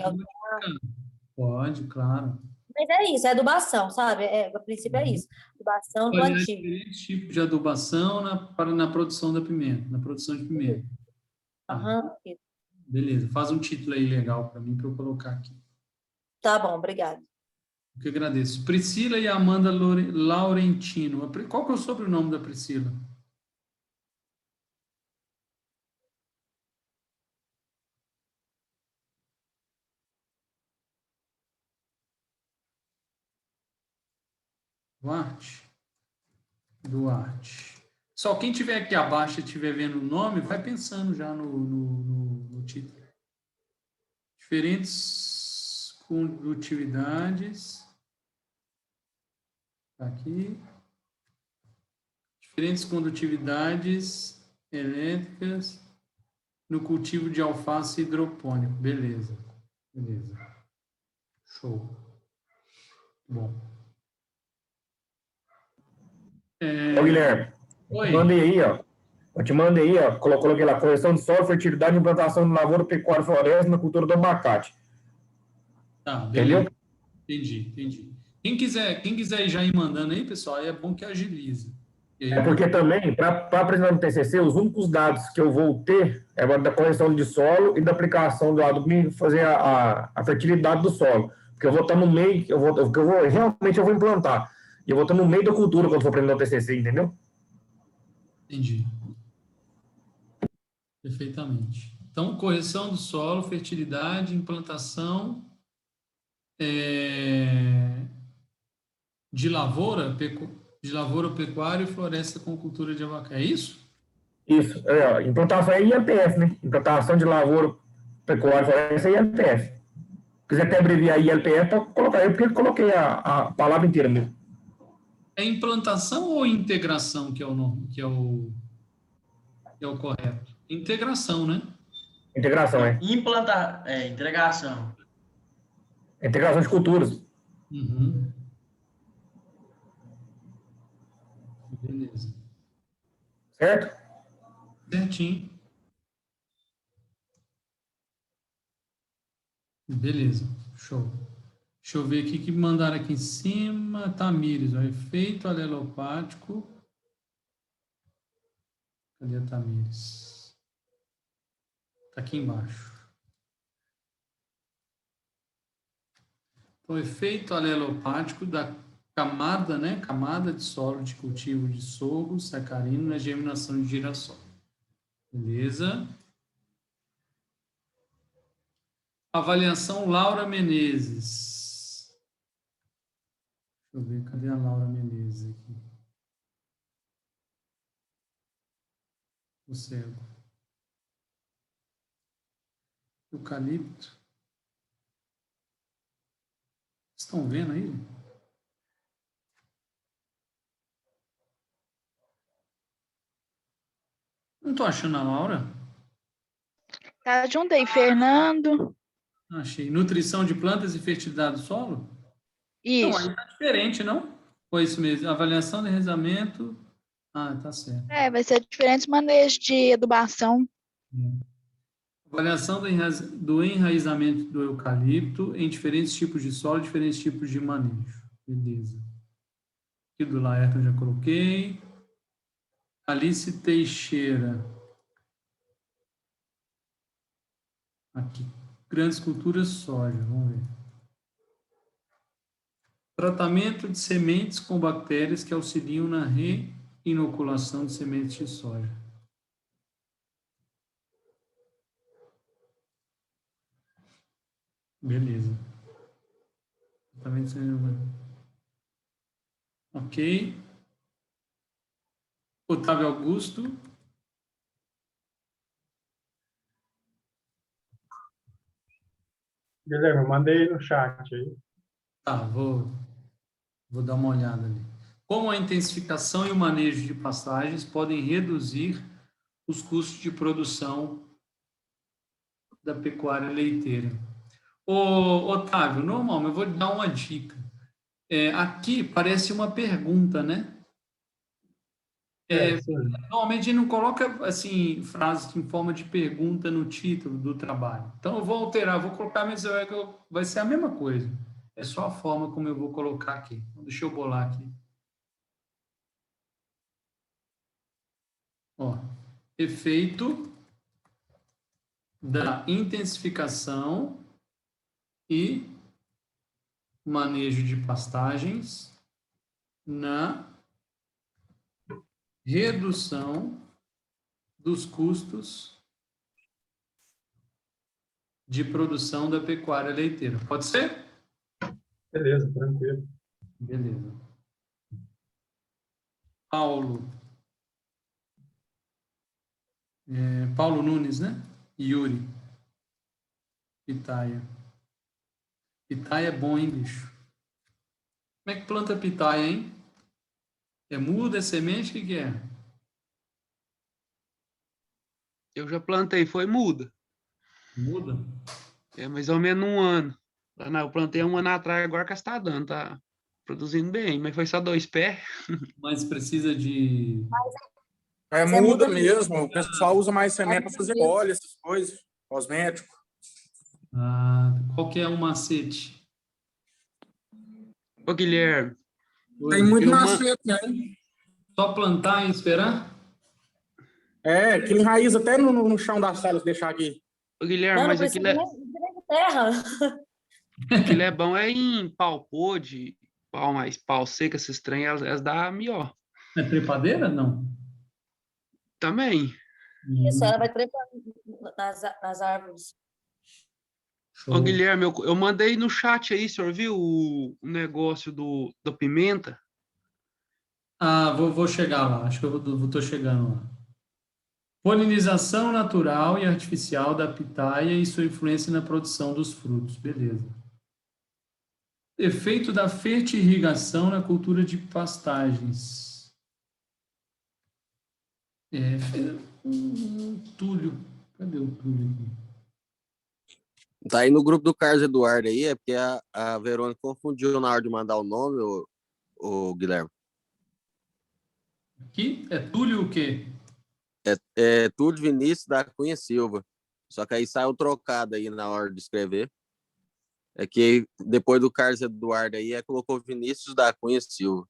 Pode, claro. mas é isso, é adubação, sabe? O princípio é isso. Adubação, plantio. Diferentes tipos de adubação na produção da pimenta, na produção de pimenta. Isso. Beleza, faz um título aí legal para mim, para eu colocar aqui. Tá bom, obrigada. Eu que agradeço. Priscila e Amanda Laurentino. Qual que é o sobrenome da Priscila? Duarte. Só quem tiver aqui abaixo e estiver vendo o nome, vai pensando já no título. Diferentes condutividades. Tá aqui. Diferentes condutividades elétricas no cultivo de alface hidropônico. Beleza. Beleza. Show. Bom. Ô, Guilherme, Oi. eu te mandei aí, ó, coloquei lá, correção de solo, fertilidade, implantação de lavoura, pecuária e floresta na cultura do abacate. Tá, beleza. Entendeu? Entendi. Quem quiser já ir mandando aí, pessoal, aí é bom que agilize. E aí, É porque também, para apresentar no TCC, os únicos dados que eu vou ter é da correção de solo e da aplicação do lado para fazer a fertilidade do solo. Porque eu vou estar no meio, realmente eu vou implantar. E eu vou estar no meio da cultura quando for apresentar o TCC, entendeu? Entendi. Perfeitamente. Então, correção do solo, fertilidade, implantação de lavoura, pecuária e floresta com cultura de abacate. É isso? Isso. Implantação é ILPF, né? Implantação de lavoura, pecuária e floresta é ILPF. Se quiser até abreviar ILPF, pode colocar aí, porque eu coloquei a palavra inteira mesmo. É implantação ou integração que é o nome, que é o correto? Integração, né? Integração, é. Integração. Integração de culturas. Uhum. Beleza. Certo? Certinho. Beleza. Show. Deixa eu ver aqui que mandaram aqui em cima. Tamires, o efeito alelopático. Cadê a Tamires? Está aqui embaixo. O efeito alelopático da camada, né? Camada de solo de cultivo de sorgo, sacarino na germinação de girassol. Beleza? Avaliação Laura Menezes. Deixa eu ver, cadê a Laura Menezes aqui? O cego. Eucalipto. Estão vendo aí? Não estou achando a Laura. Tá junto aí, Fernando. Achei. Nutrição de plantas e fertilidade do solo? Isso. Não, aí tá diferente, não? Foi isso mesmo. Avaliação de enraizamento. Ah, tá certo. Vai ser diferentes maneiras de adubação. Avaliação do enraizamento do eucalipto em diferentes tipos de solo, diferentes tipos de manejo. Beleza. Aqui do Laerton já coloquei. Alice Teixeira. Aqui. Grandes culturas soja. Vamos ver. Tratamento de sementes com bactérias que auxiliam na reinoculação de sementes de soja. Beleza. Tratamento de sementes. Ok. Otávio Augusto. Guilherme, eu mandei no chat aí. Tá, vou dar uma olhada ali. Como a intensificação e o manejo de pastagens podem reduzir os custos de produção da pecuária leiteira? Ô, Otávio, normalmente, eu vou te dar uma dica. Aqui parece uma pergunta, né? Normalmente a gente não coloca assim, frases em forma de pergunta no título do trabalho. Então eu vou alterar, vou colocar, mas vai ser a mesma coisa. É só a forma como eu vou colocar aqui. Deixa eu bolar aqui. Ó, efeito da intensificação e manejo de pastagens na redução dos custos de produção da pecuária leiteira. Pode ser? Beleza, tranquilo. Beleza. Paulo. Paulo Nunes, né? Yuri. Pitaia. Pitaia é bom, hein, bicho? Como é que planta pitaia, hein? É muda, é semente? O que é? Eu já plantei, foi muda. Muda? É mais ou menos um ano. Eu plantei um ano atrás, agora que está dando, tá produzindo bem, mas foi só 2 pés. Mas precisa de... É Você muda muda mesmo. O pessoal usa mais semente para fazer óleo, essas coisas, cosmético. Qual que é o macete? Ô, Guilherme, Tem muito eu macete, hein? Só plantar e esperar? Que enraiza até no chão da sala, se deixar aqui. Ô, Guilherme, Não, não mas precisa nem de terra. aquilo é bom é em pau podre, pau seco, essas trem, elas dão melhor. É trepadeira? Não. Também. Isso, ela vai trepando nas árvores. Ô, Guilherme, eu mandei no chat aí, o senhor viu o negócio da pimenta? Vou chegar lá. Acho que eu estou chegando lá. Polinização natural e artificial da pitaia e sua influência na produção dos frutos. Beleza. Efeito da fertirrigação na cultura de pastagens. Túlio. Cadê o Túlio aqui? Tá aí no grupo do Carlos Eduardo aí, é porque a Verônica confundiu na hora de mandar o nome, o Guilherme. Aqui? É Túlio o quê? É Túlio Vinícius da Cunha Silva. Só que aí saiu trocado aí na hora de escrever. É que depois do Carlos Eduardo aí, colocou Vinícius da Cunha Silva.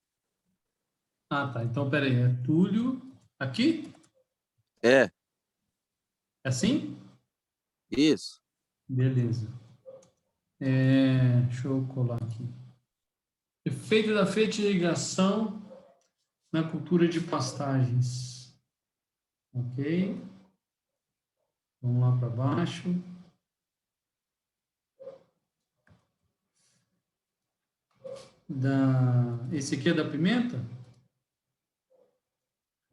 Tá. Então, peraí. É Túlio... Aqui? É. É assim? Isso. Beleza. Deixa eu colar aqui. Efeito da fertirrigação na cultura de pastagens. Ok. Vamos lá para baixo. Esse aqui é da pimenta?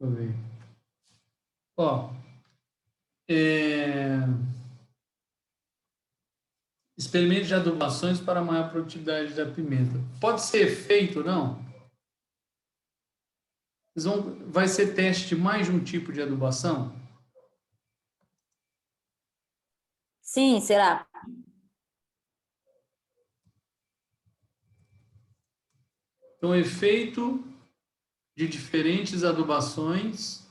Deixa eu ver. Experimente de adubações para maior produtividade da pimenta. Pode ser feito, não? Vai ser teste de mais de um tipo de adubação? Sim, será? Então, efeito de diferentes adubações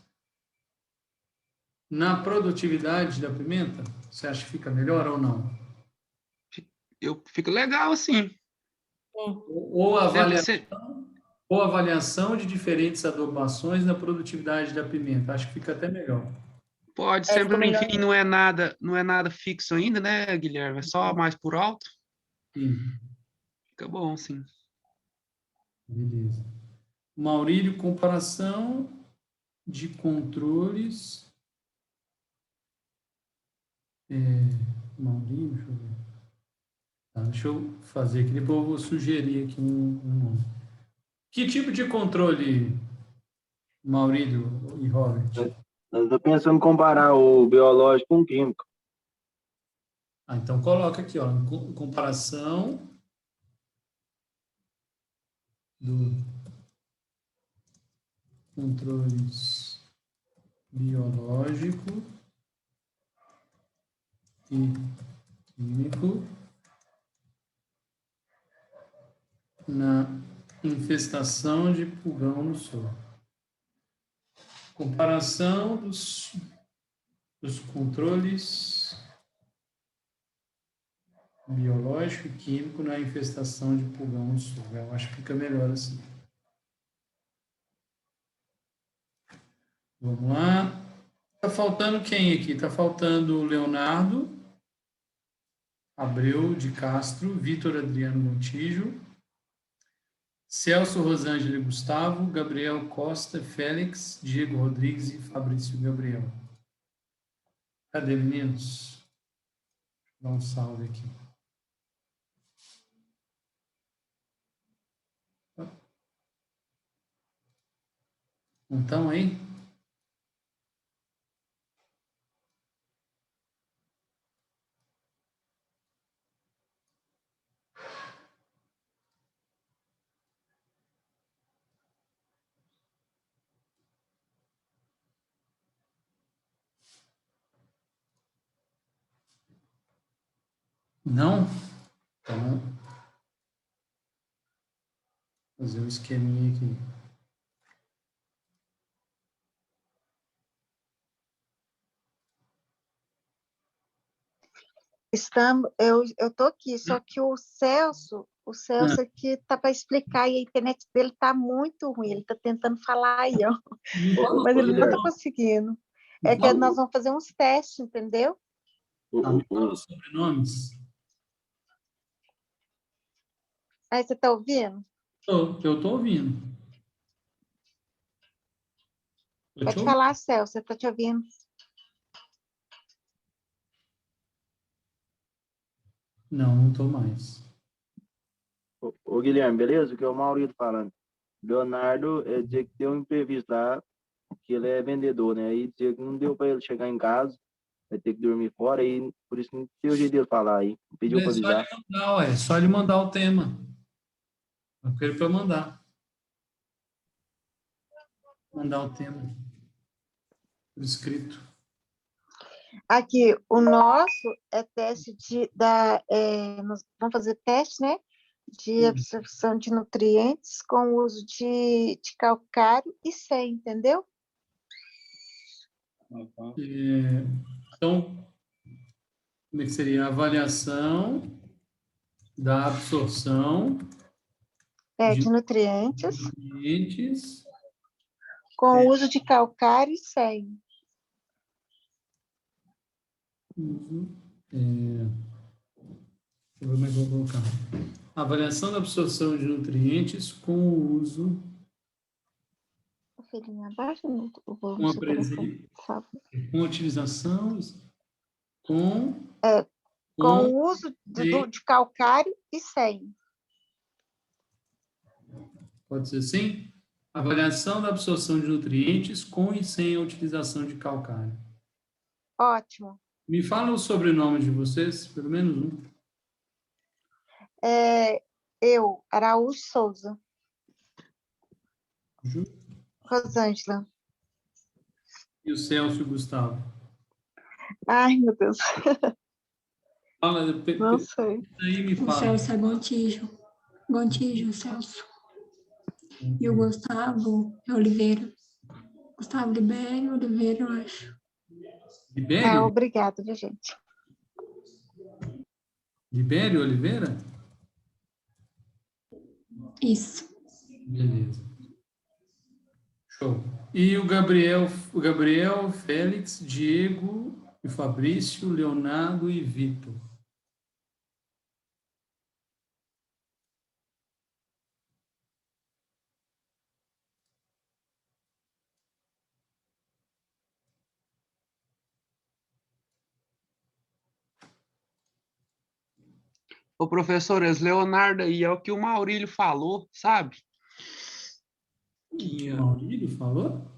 na produtividade da pimenta? Você acha que fica melhor ou não? Fica legal, assim. Ou avaliação de diferentes adubações na produtividade da pimenta. Acho que fica até melhor. Pode, sempre, enfim, não é nada fixo ainda, né, Guilherme? É só mais por alto. Sim. Fica bom, sim. Beleza. Maurílio, comparação de controles. Maurílio, deixa eu ver. Deixa eu fazer aqui, depois eu vou sugerir aqui um nome. Que tipo de controle, Maurílio e Robert? Eu estou pensando em comparar o biológico com o químico. Então coloca aqui, comparação do controles biológico e químico na infestação de pulgão no solo. Comparação dos controles biológico e químico na infestação de pulgão no solo. Eu acho que fica melhor assim. Vamos lá. Está faltando quem aqui? Está faltando o Leonardo, Abreu de Castro, Vitor Adriano Montijo, Celso Rosângela e Gustavo, Gabriel Costa, Félix, Diego Rodrigues e Fabrício Gabriel. Cadê, meninos? Dá um salve aqui. Não estão aí? Não? Então, vou fazer um esqueminha aqui. Eu tô aqui, só que o Celso aqui tá para explicar e a internet dele tá muito ruim. Ele tá tentando falar aí, ó. Mas ele não tá conseguindo. É que nós vamos fazer uns testes, entendeu? Me fala os sobrenomes. Aí você tá ouvindo? Eu tô ouvindo. Pode falar, Celso, eu tô te ouvindo. Não tô mais. Ô, Guilherme, beleza? O que é o Maurício falando. Leonardo, dizer que deu um imprevisto lá, que ele é vendedor, né? Aí dizer que não deu para ele chegar em casa, vai ter que dormir fora, aí por isso não tem o jeito dele falar aí. Pediu para avisar. Só ele mandar o tema. Eu quero para mandar. Mandar o tema. Por escrito. Aqui, o nosso é teste nós vamos fazer teste, né? De absorção de nutrientes com o uso de calcário e sem, entendeu? Então, como é que seria? A avaliação da absorção de nutrientes nutrientes com o uso de calcário e sem. Deixa eu ver como é que eu vou colocar. Avaliação da absorção de nutrientes com o uso. Com a utilização. Com o uso de calcário e sem. Pode ser assim? Avaliação da absorção de nutrientes com e sem a utilização de calcário. Ótimo. Me fala o sobrenome de vocês, pelo menos um. Eu, Araújo Souza. Rosângela. E o Celso e o Gustavo? Ai, meu Deus. Fala, não sei. Aí me fala. O Celso é Gontijo. Gontijo, Celso. E o Gustavo é Oliveira. Gustavo Libério, Oliveira, eu acho. Libério? Obrigada, viu, gente? Libério Oliveira? Isso. Beleza. Show. E o Gabriel, Félix, Diego, e Fabrício, Leonardo e Vitor. Ô, professor, esse Leonardo aí é o que o Maurílio falou, sabe? O Maurílio falou?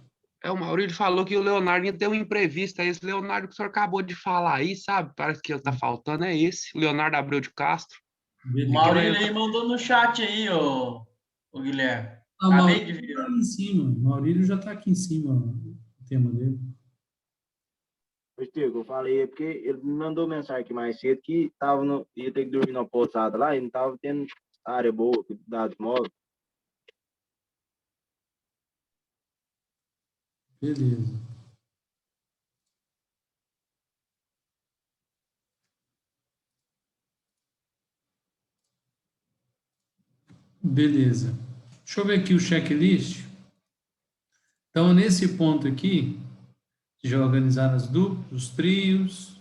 O Maurílio falou que o Leonardo ia ter um imprevisto. É esse Leonardo que o senhor acabou de falar aí, sabe? Parece que ele tá faltando, é esse. Leonardo Abreu de Castro. O Maurílio aí mandou no chat aí, ô Guilherme. Acabei de ver. Tá em cima. O Maurílio já tá aqui em cima, o tema dele. Diego, eu falei, porque ele me mandou mensagem aqui mais cedo que ia ter que dormir na pousada lá e não estava tendo área boa, dados móveis. Beleza. Beleza. Deixa eu ver aqui o checklist. Então, nesse ponto aqui, já organizar as duplas, os trios.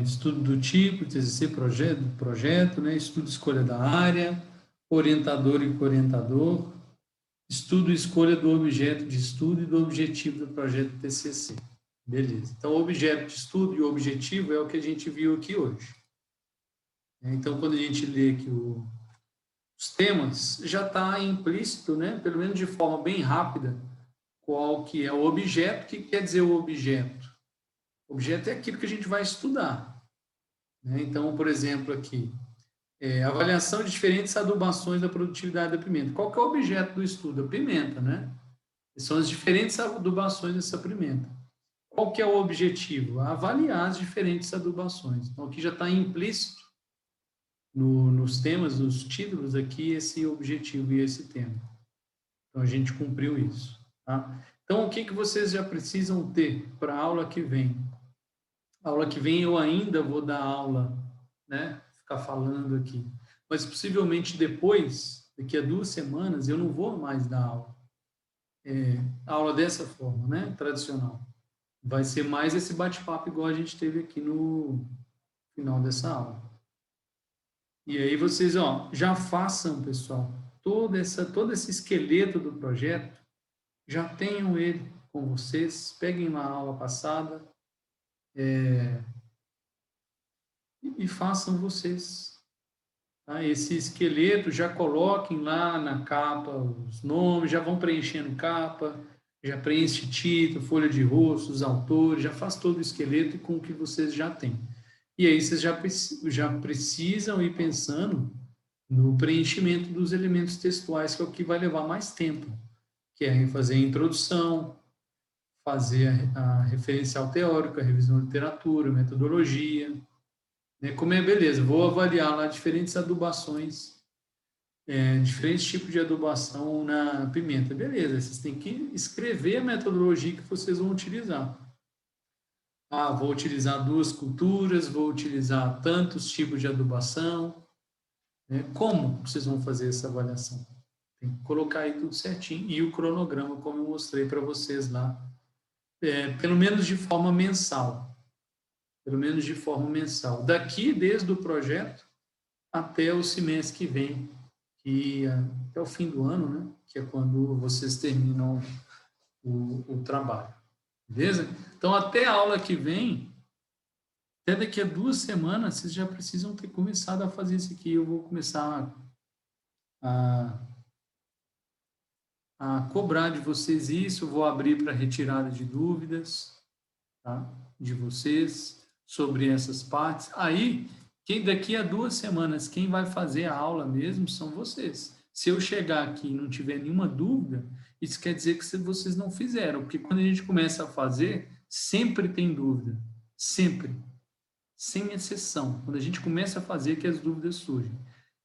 estudo do tipo, TCC, projeto, né? Estudo escolha da área, orientador e co-orientador, estudo e escolha do objeto de estudo e do objetivo do projeto TCC. Beleza. Então, o objeto de estudo e o objetivo é o que a gente viu aqui hoje. Então, quando a gente lê aqui os temas, já está implícito, né? Pelo menos de forma bem rápida, qual que é o objeto. O que quer dizer o objeto? O objeto é aquilo que a gente vai estudar, né? Então, por exemplo, aqui, avaliação de diferentes adubações da produtividade da pimenta. Qual que é o objeto do estudo? A pimenta, né? São as diferentes adubações dessa pimenta. Qual que é o objetivo? Avaliar as diferentes adubações. Então, aqui já está implícito nos temas, nos títulos aqui, esse objetivo e esse tema. Então, a gente cumpriu isso, tá? Então, o que vocês já precisam ter para a aula que vem? A aula que vem eu ainda vou dar aula, né? Ficar falando aqui. Mas, possivelmente, depois, daqui a 2 semanas, eu não vou mais dar aula. Aula dessa forma, né? Tradicional. Vai ser mais esse bate-papo igual a gente teve aqui no final dessa aula. E aí vocês, já façam, pessoal, todo esse esqueleto do projeto, já tenham ele com vocês, peguem lá a aula passada e façam vocês. Tá? Esse esqueleto, já coloquem lá na capa os nomes, já vão preenchendo capa, já preenche título, folha de rosto, os autores, já faz todo o esqueleto com o que vocês já têm. E aí vocês já precisam ir pensando no preenchimento dos elementos textuais, que é o que vai levar mais tempo, que é fazer a introdução, fazer a referencial teórica, a revisão de literatura, metodologia, né? Como beleza, vou avaliar lá diferentes adubações, diferentes tipos de adubação na pimenta. Beleza, vocês têm que escrever a metodologia que vocês vão utilizar. Vou utilizar 2 culturas, vou utilizar tantos tipos de adubação. Né? Como vocês vão fazer essa avaliação? Tem que colocar aí tudo certinho. E o cronograma, como eu mostrei para vocês lá, pelo menos de forma mensal. Pelo menos de forma mensal. Daqui, desde o projeto, até o semestre que vem, que até o fim do ano, né? Que é quando vocês terminam o trabalho. Beleza? Então, até a aula que vem, até daqui a 2 semanas, vocês já precisam ter começado a fazer isso aqui. Eu vou começar a cobrar de vocês isso, vou abrir para retirada de dúvidas, tá? De vocês sobre essas partes. Aí, daqui a 2 semanas, quem vai fazer a aula mesmo são vocês. Se eu chegar aqui e não tiver nenhuma dúvida, isso quer dizer que vocês não fizeram, porque quando a gente começa a fazer, sempre tem dúvida, sempre, sem exceção. Quando a gente começa a fazer, que as dúvidas surgem.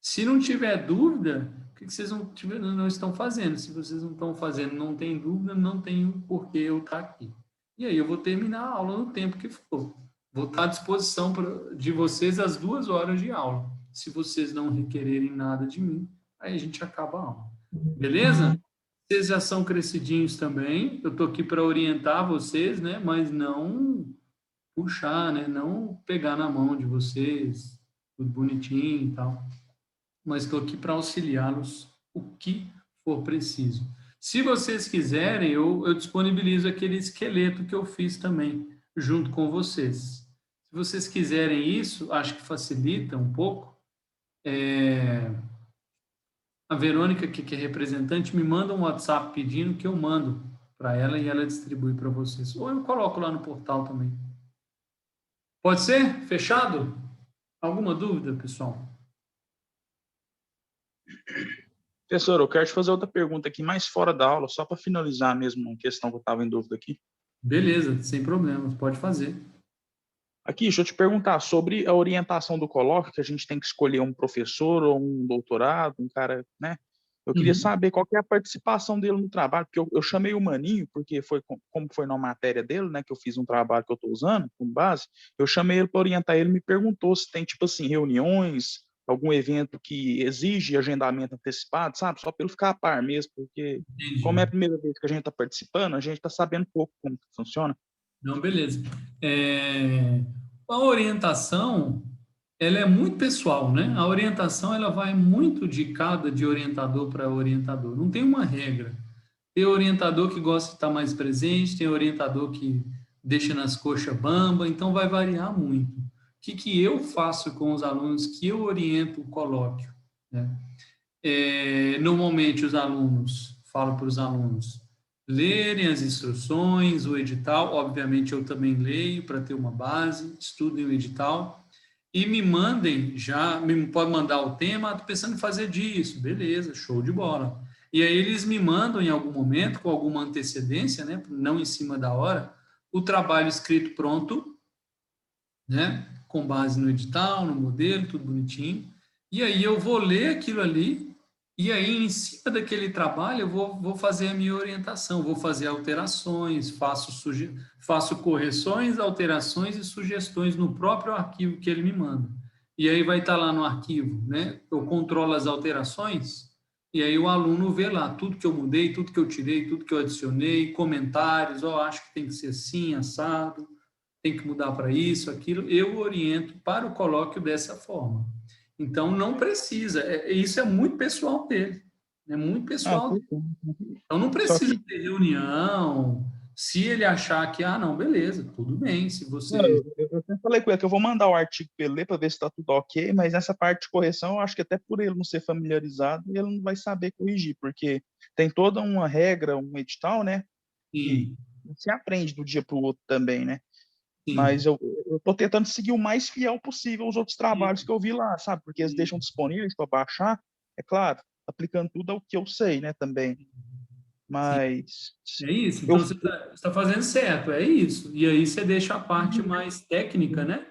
Se não tiver dúvida, o que vocês não estão fazendo? Se vocês não estão fazendo, não tem dúvida, não tem porquê eu estar aqui. E aí eu vou terminar a aula no tempo que for. Vou estar à disposição de vocês às 2 horas de aula. Se vocês não requererem nada de mim, aí a gente acaba a aula. Beleza? Vocês já são crescidinhos também. Eu estou aqui para orientar vocês, né? Mas não puxar, né? Não pegar na mão de vocês, tudo bonitinho e tal. Mas estou aqui para auxiliá-los o que for preciso. Se vocês quiserem, eu disponibilizo aquele esqueleto que eu fiz também, junto com vocês. Se vocês quiserem isso, acho que facilita um pouco. A Verônica, que é representante, me manda um WhatsApp pedindo que eu mando para ela e ela distribui para vocês. Ou eu coloco lá no portal também. Pode ser? Fechado? Alguma dúvida, pessoal? Professor, eu quero te fazer outra pergunta aqui, mais fora da aula, só para finalizar mesmo uma questão que eu estava em dúvida aqui. Beleza, sem problemas, pode fazer. Aqui, deixa eu te perguntar sobre a orientação do colóquio, que a gente tem que escolher um professor ou um doutorado, um cara, né? Eu queria saber qual que é a participação dele no trabalho, porque eu chamei o Maninho, porque como foi na matéria dele, né, que eu fiz um trabalho que eu estou usando como base, eu chamei ele para orientar ele, me perguntou se tem, tipo assim, reuniões, algum evento que exige agendamento antecipado, sabe? Só para ele ficar a par mesmo, porque como é a primeira vez que a gente está participando, a gente está sabendo pouco como que funciona. Não, beleza. A orientação, ela é muito pessoal, né? A orientação, ela vai muito de orientador para orientador. Não tem uma regra. Tem orientador que gosta de estar mais presente, tem orientador que deixa nas coxas bamba, então vai variar muito. O que eu faço com os alunos que eu oriento o colóquio, né? Normalmente os alunos, falo para os alunos, lerem as instruções, o edital, obviamente eu também leio para ter uma base, estudem o edital, e me mandem pode mandar o tema, estou pensando em fazer disso, beleza, show de bola. E aí eles me mandam em algum momento, com alguma antecedência, né, não em cima da hora, o trabalho escrito pronto, né, com base no edital, no modelo, tudo bonitinho, e aí eu vou ler aquilo ali, e aí em cima daquele trabalho eu vou fazer a minha orientação, vou fazer alterações, faço correções, alterações e sugestões no próprio arquivo que ele me manda. E aí vai estar lá no arquivo, né, eu controlo as alterações, e aí o aluno vê lá tudo que eu mudei, tudo que eu tirei, tudo que eu adicionei, comentários, acho que tem que ser assim, assado, tem que mudar para isso, aquilo, eu oriento para o colóquio dessa forma. Então, não precisa, isso é muito pessoal dele, é muito pessoal dele. Então, não precisa ter reunião, se ele achar que, não, beleza, tudo bem, se você... Eu até falei com ele que eu vou mandar o artigo para ele ler para ver se está tudo ok, mas nessa parte de correção, eu acho que até por ele não ser familiarizado, ele não vai saber corrigir, porque tem toda uma regra, um edital, né? Sim. E se aprende do dia para o outro também, né? Sim. Mas eu estou tentando seguir o mais fiel possível os outros trabalhos que eu vi lá, sabe? Porque eles deixam disponíveis para baixar, é claro, aplicando tudo ao que eu sei, né, também. Mas... É isso, então você está fazendo certo, é isso. E aí você deixa a parte mais técnica, né?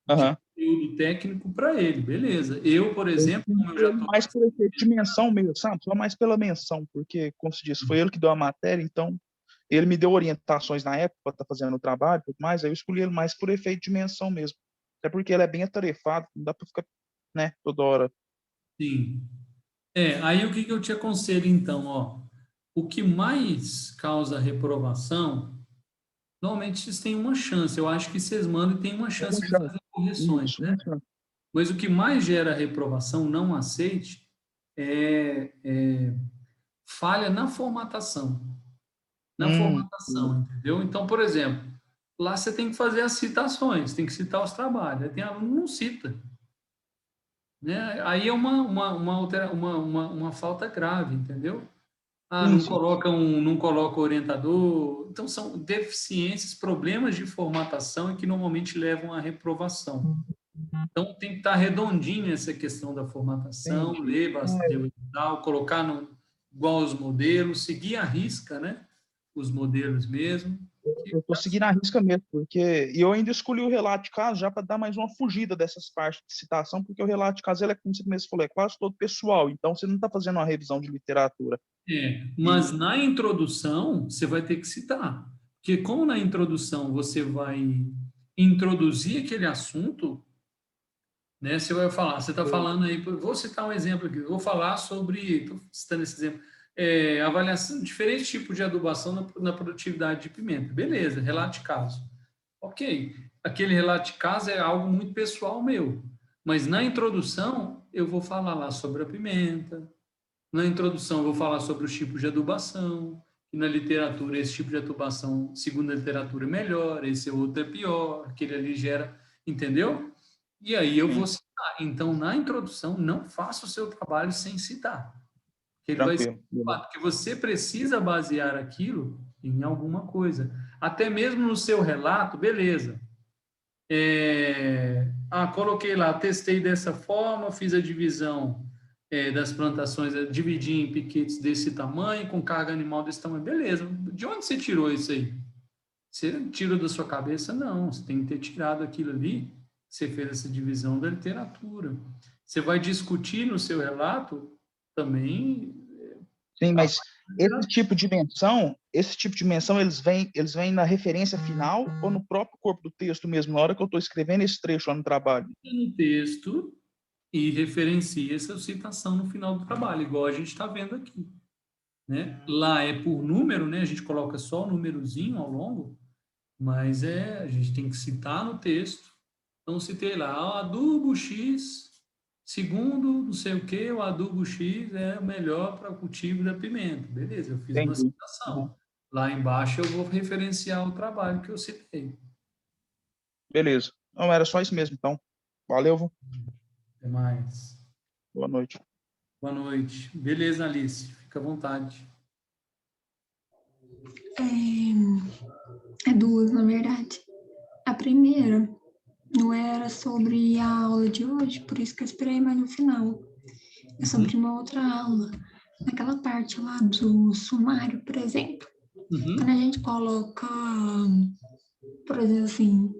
De conteúdo técnico para ele, beleza. Eu, por exemplo, como eu já estou... Mais por efeito de menção mesmo, sabe? Só mais pela menção, porque, como se diz, foi ele que deu a matéria, então... Ele me deu orientações na época para estar fazendo o trabalho e tudo mais, aí eu escolhi ele mais por efeito de menção mesmo. Até porque ele é bem atarefado, não dá para ficar, né, toda hora. Sim. Aí o que eu te aconselho, então, o que mais causa reprovação, normalmente vocês têm uma chance, eu acho que vocês mandam e tem uma chance de fazer correções, né? Mas o que mais gera reprovação, não aceite, falha na formatação. Entendeu? Então, por exemplo, lá você tem que fazer as citações, tem que citar os trabalhos. Aí tem aluno que não cita. Né? Aí é uma falta grave, entendeu? Não coloca orientador. Então, são deficiências, problemas de formatação que normalmente levam à reprovação. Então, tem que estar redondinho essa questão da formatação, ler bastante o edital, colocar igual os modelos, seguir a risca, né? Os modelos mesmo. Eu estou seguindo a risca mesmo, porque eu ainda escolhi o relato de caso já para dar mais uma fugida dessas partes de citação, porque o relato de caso, ele é, como você mesmo falou, é quase todo pessoal, então você não está fazendo uma revisão de literatura. Mas na introdução, você vai ter que citar, porque como na introdução você vai introduzir aquele assunto, né, você vai falar, você está falando aí, vou citar um exemplo aqui, vou falar sobre, estou citando esse exemplo, avaliação de diferentes tipos de adubação na produtividade de pimenta. Beleza, relato de caso. Ok, aquele relato de caso é algo muito pessoal meu, mas na introdução eu vou falar lá sobre a pimenta, na introdução eu vou falar sobre os tipos de adubação, e na literatura esse tipo de adubação, segundo a literatura, é melhor, esse outro é pior, aquele ali gera, entendeu? E aí eu vou citar. Então, na introdução, não faça o seu trabalho sem citar. Porque você precisa basear aquilo em alguma coisa. Até mesmo no seu relato, beleza. Coloquei lá, testei dessa forma, fiz a divisão das plantações, dividi em piquetes desse tamanho, com carga animal desse tamanho. Beleza. De onde você tirou isso aí? Você tirou da sua cabeça? Não. Você tem que ter tirado aquilo ali. Você fez essa divisão da literatura. Você vai discutir no seu relato também. Sim, mas esse tipo de menção, eles vêm na referência final ou no próprio corpo do texto mesmo, na hora que eu estou escrevendo esse trecho lá no trabalho? No texto e referencia essa citação no final do trabalho, igual a gente está vendo aqui. Né? Lá é por número, né? A gente coloca só o númerozinho ao longo, mas a gente tem que citar no texto Então, citei lá, o adubo X, segundo não sei o que, o adubo X é o melhor para o cultivo da pimenta. Beleza, eu fiz uma Entendi. citação. Lá embaixo eu vou referenciar o trabalho que eu citei. Beleza. Não, era só isso mesmo, então. Valeu, vô. Até mais. Boa noite. Boa noite. Beleza, Alice. Fica à vontade. É duas, na verdade. A primeira não era sobre a aula de hoje, por isso que eu esperei mais no final. É sobre uma outra aula. Naquela parte lá do sumário, por exemplo. Quando a gente coloca, por exemplo, assim,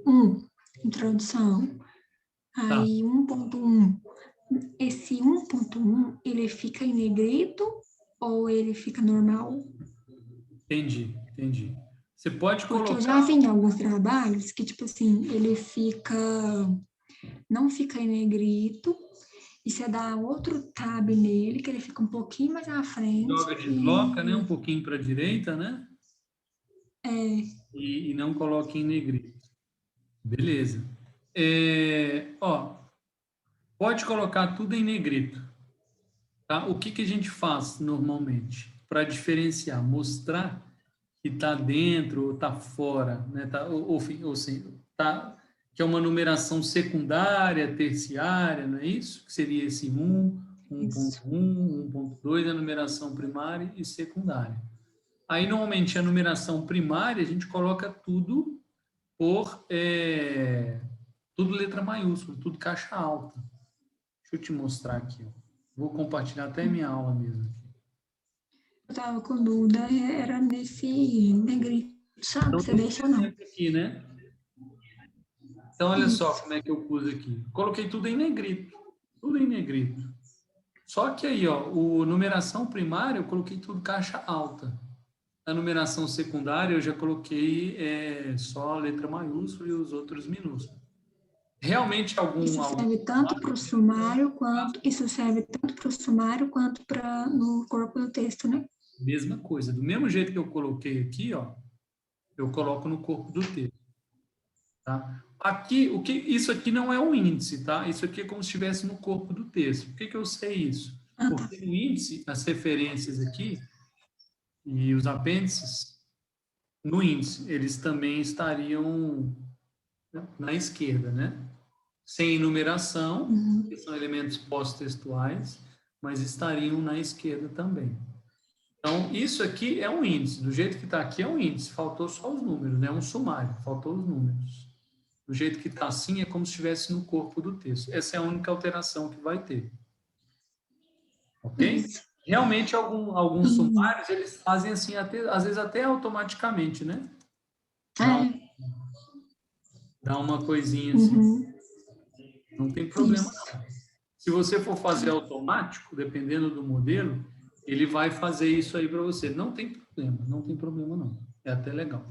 introdução, aí 1.1, esse 1.1, ele fica em negrito ou ele fica normal? Entendi. Você pode Porque colocar... eu já vi em alguns trabalhos que, tipo assim, ele não fica em negrito, e você dá outro tab nele, que ele fica um pouquinho mais à frente. Desloca, né? Um pouquinho para a direita, né? E não coloque em negrito. Beleza. Pode colocar tudo em negrito. Tá? O que a gente faz normalmente para diferenciar? Mostrar que está dentro ou está fora, né? Que é uma numeração secundária, terciária, não é isso? Que seria esse 1, 1.1, 1.2, a numeração primária e secundária. Aí, normalmente, a numeração primária, a gente coloca tudo tudo letra maiúscula, tudo caixa alta. Deixa eu te mostrar aqui. Ó. Vou compartilhar até minha aula mesmo aqui. Eu estava com dúvida, era nesse negrito, sabe? Então, Você deixa ou não? Aqui, né? Então, olha só como é que eu pus aqui. Coloquei tudo em negrito. Tudo em negrito. Só que aí, ó, a numeração primária, eu coloquei tudo caixa alta. A numeração secundária, eu já coloquei só letra maiúscula e os outros minúsculos. Realmente, Isso serve tanto para o sumário quanto para no corpo do texto, né? Mesma coisa. Do mesmo jeito que eu coloquei aqui, ó, eu coloco no corpo do texto. Tá? Aqui, isso aqui não é um índice, tá? Isso aqui é como se estivesse no corpo do texto. Por que eu sei isso? Porque no índice, as referências aqui e os apêndices, no índice, eles também estariam na esquerda, né? Sem enumeração, que são elementos pós-textuais, mas estariam na esquerda também. Então, isso aqui é um índice. Do jeito que está aqui é um índice. Faltou só os números, né? Um sumário. Faltou os números. Do jeito que está assim, é como se estivesse no corpo do texto. Essa é a única alteração que vai ter. Ok? Realmente, alguns sumários, eles fazem assim, às vezes até automaticamente, né? Dá uma coisinha assim. Não tem problema, não. Se você for fazer automático, dependendo do modelo, ele vai fazer isso aí para você. Não tem problema, não. É até legal.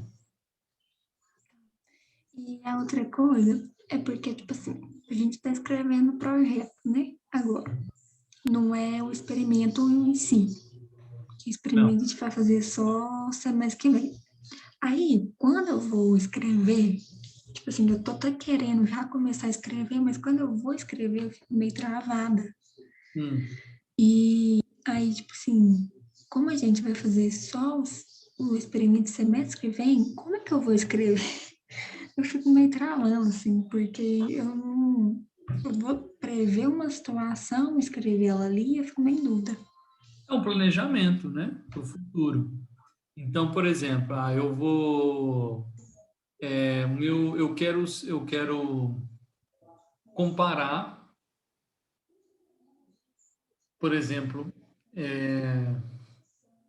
E a outra coisa é porque, tipo assim, a gente está escrevendo o projeto, né? Agora. Não é o experimento em si. O experimento a gente vai fazer só semestre que vem. Aí, quando eu vou escrever, tipo assim, eu tô até querendo já começar a escrever, mas quando eu vou escrever, eu fico meio travada. E aí, tipo assim, como a gente vai fazer só o experimento semestre que vem, como é que eu vou escrever? Eu fico meio travando, assim, porque eu vou prever uma situação, escrever ela ali, eu fico meio em dúvida. É um planejamento, né? Para o futuro. Então, por exemplo, eu vou... eu quero comparar, por exemplo,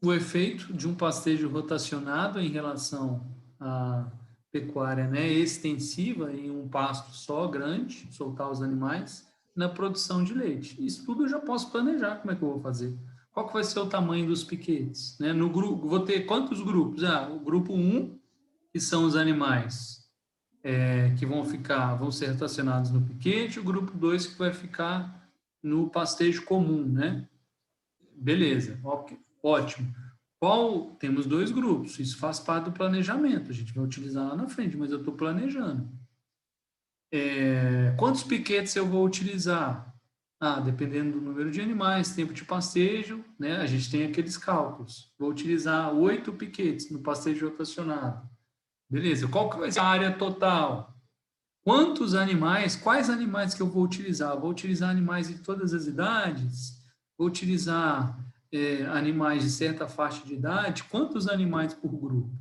o efeito de um pastejo rotacionado em relação à pecuária, né, extensiva em um pasto só grande, soltar os animais, na produção de leite. Isso tudo eu já posso planejar como é que eu vou fazer. Qual que vai ser o tamanho dos piquetes? Né? No grupo, vou ter quantos grupos? O grupo 1, que são os animais que vão ser rotacionados no piquete, o grupo 2 que vai ficar no pastejo comum, né? Beleza, ótimo. Temos 2 grupos, isso faz parte do planejamento, a gente vai utilizar lá na frente, mas eu estou planejando. Quantos piquetes eu vou utilizar? Dependendo do número de animais, tempo de pastejo, né? A gente tem aqueles cálculos. Vou utilizar 8 piquetes no pastejo rotacionado. Beleza, qual que vai ser a área total? Quantos animais, quais animais que eu vou utilizar? Vou utilizar animais de todas as idades? Vou utilizar animais de certa faixa de idade? Quantos animais por grupo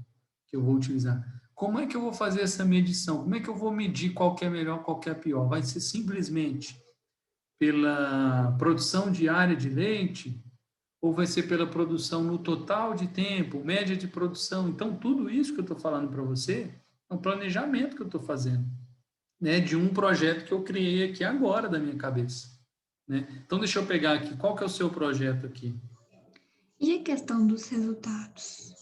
que eu vou utilizar? Como é que eu vou fazer essa medição? Como é que eu vou medir qual que é melhor, qual que é pior? Vai ser simplesmente pela produção diária de leite? Ou vai ser pela produção no total de tempo, média de produção? Então, tudo isso que eu estou falando para você é um planejamento que eu estou fazendo, né, de um projeto que eu criei aqui agora da minha cabeça, né? Então, deixa eu pegar aqui, qual que é o seu projeto aqui? E a questão dos resultados?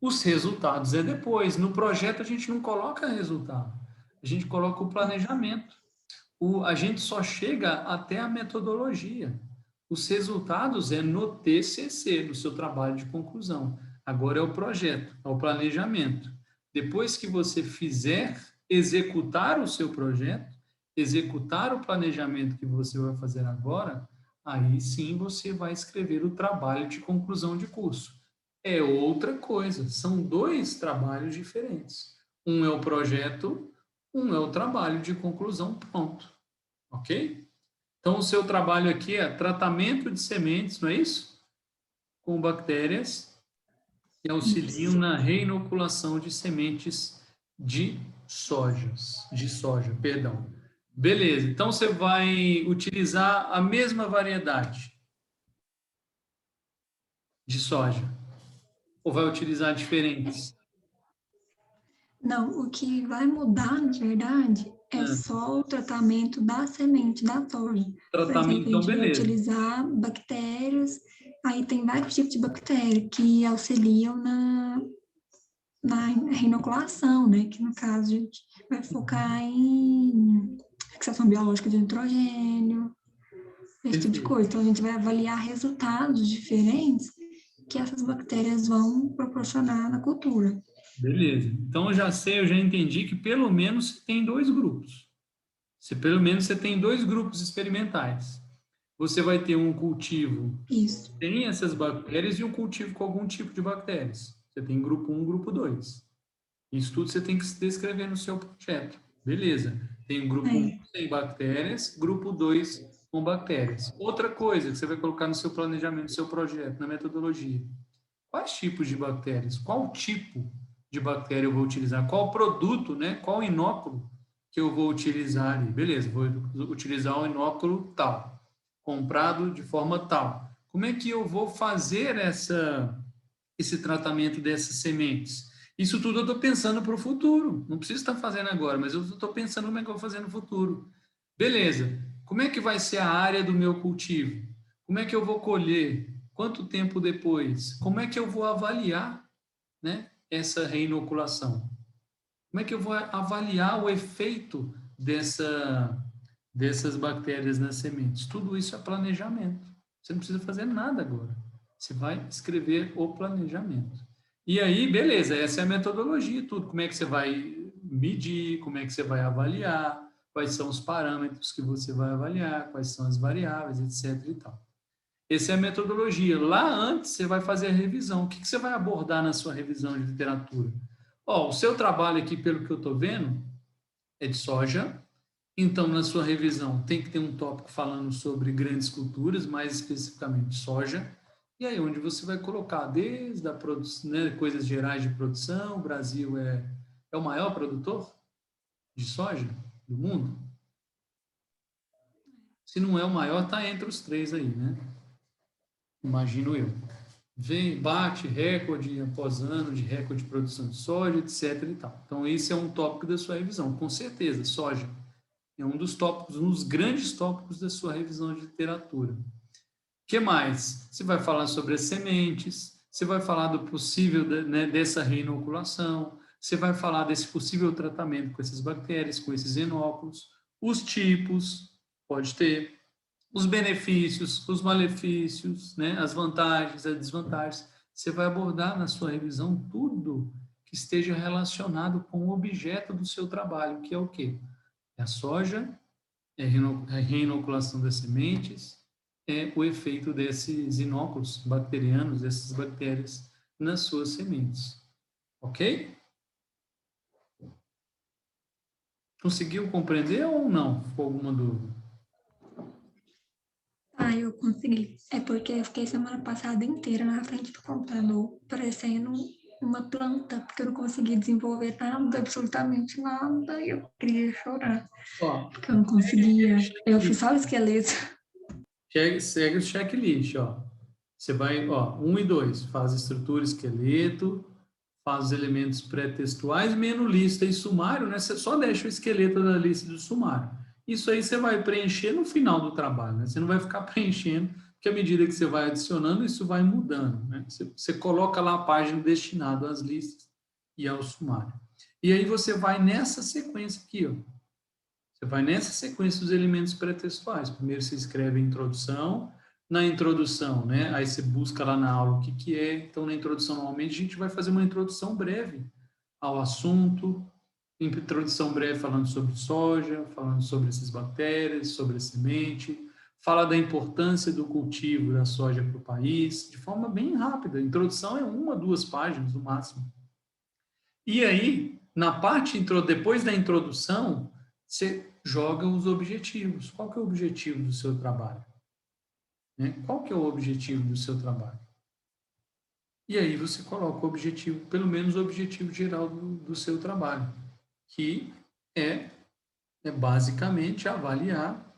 Os resultados é depois. No projeto, a gente não coloca resultado. A gente coloca o planejamento. A gente só chega até a metodologia. Os resultados é no TCC, no seu trabalho de conclusão. Agora é o projeto, é o planejamento. Depois que você fizer executar o seu projeto, executar o planejamento que você vai fazer agora, aí sim você vai escrever o trabalho de conclusão de curso. É outra coisa, são 2 trabalhos diferentes. Um é o projeto, um é o trabalho de conclusão, pronto. Ok? Então, o seu trabalho aqui é tratamento de sementes, não é isso? Com bactérias que auxiliam na reinoculação de sementes de soja. Beleza, então você vai utilizar a mesma variedade de soja? Ou vai utilizar diferentes? Não, o que vai mudar, na verdade, é só o tratamento da semente da soja. Tratamento, Por exemplo, a gente vai beleza. utilizar bactérias, aí tem vários tipos de bactérias que auxiliam na reinoculação, né? Que no caso a gente vai focar em fixação biológica de nitrogênio, esse tipo de coisa. Então a gente vai avaliar resultados diferentes que essas bactérias vão proporcionar na cultura. Beleza. Então, eu já entendi que pelo menos você tem 2 grupos. Pelo menos você tem 2 grupos experimentais. Você vai ter um cultivo que tem essas bactérias e um cultivo com algum tipo de bactérias. Você tem grupo 1, grupo 2. Isso tudo você tem que descrever no seu projeto. Beleza. Tem um grupo 1 sem bactérias, grupo 2 com bactérias. Outra coisa que você vai colocar no seu planejamento, no seu projeto, na metodologia. Quais tipos de bactérias? Qual tipo de bactéria eu vou utilizar? Qual produto, né? Qual inóculo que eu vou utilizar ali? Beleza, vou utilizar o inóculo tal, comprado de forma tal. Como é que eu vou fazer esse tratamento dessas sementes? Isso tudo eu estou pensando para o futuro. Não preciso estar fazendo agora, mas eu estou pensando como é que eu vou fazer no futuro. Beleza. Como é que vai ser a área do meu cultivo? Como é que eu vou colher? Quanto tempo depois? Como é que eu vou avaliar, né, essa reinoculação? Como é que eu vou avaliar o efeito dessas bactérias nas sementes? Tudo isso é planejamento. Você não precisa fazer nada agora. Você vai escrever o planejamento. E aí, beleza, essa é a metodologia, tudo. Como é que você vai medir, como é que você vai avaliar, quais são os parâmetros que você vai avaliar, quais são as variáveis, etc. e tal. Essa é a metodologia. Lá antes, você vai fazer a revisão. O que você vai abordar na sua revisão de literatura? O seu trabalho aqui, pelo que eu estou vendo, é de soja. Então, na sua revisão, tem que ter um tópico falando sobre grandes culturas, mais especificamente soja. E aí, onde você vai colocar desde a produção, né, coisas gerais de produção. O Brasil é o maior produtor de soja do mundo. Se não é o maior, está entre os 3 aí, né? Imagino eu. Bate recorde após ano de recorde de produção de soja, etc. e tal. Então, esse é um tópico da sua revisão. Com certeza, soja é um dos tópicos, um dos grandes tópicos da sua revisão de literatura. O que mais? Você vai falar sobre as sementes, você vai falar do possível, né, dessa reinoculação, você vai falar desse possível tratamento com essas bactérias, com esses inóculos, os tipos, pode ter, os benefícios, os malefícios, né, as vantagens, as desvantagens. Você vai abordar na sua revisão tudo que esteja relacionado com o objeto do seu trabalho, que é o quê? É a soja, é a reinoculação das sementes, é o efeito desses inóculos bacterianos, dessas bactérias nas suas sementes. Ok? Conseguiu compreender ou não? Ficou alguma dúvida? Eu consegui. É porque eu fiquei semana passada inteira na frente do computador, parecendo uma planta, porque eu não consegui desenvolver nada, absolutamente nada, e eu queria chorar. Porque eu não conseguia. Eu fiz só o esqueleto. Segue o checklist, ó. Você vai, 1 e 2, faz estrutura, esqueleto, faz os elementos pré-textuais, menos lista e sumário, né? Você só deixa o esqueleto da lista do sumário. Isso aí você vai preencher no final do trabalho, né? Você não vai ficar preenchendo, porque à medida que você vai adicionando, isso vai mudando, né? Você coloca lá a página destinada às listas e ao sumário. E aí você vai nessa sequência aqui, ó. Você vai nessa sequência dos elementos pré-textuais. Primeiro você escreve a introdução. Na introdução, né? Aí você busca lá na aula o que é. Então, na introdução, normalmente, a gente vai fazer uma introdução breve ao assunto. Introdução breve falando sobre soja, falando sobre essas bactérias, sobre a semente. Fala da importância do cultivo da soja para o país, de forma bem rápida. A introdução é 1 a 2 páginas, no máximo. E aí, na parte, depois da introdução, você joga os objetivos. Qual que é o objetivo do seu trabalho? Né? Qual que é o objetivo do seu trabalho? E aí você coloca o objetivo, pelo menos o objetivo geral do seu trabalho, que é basicamente avaliar,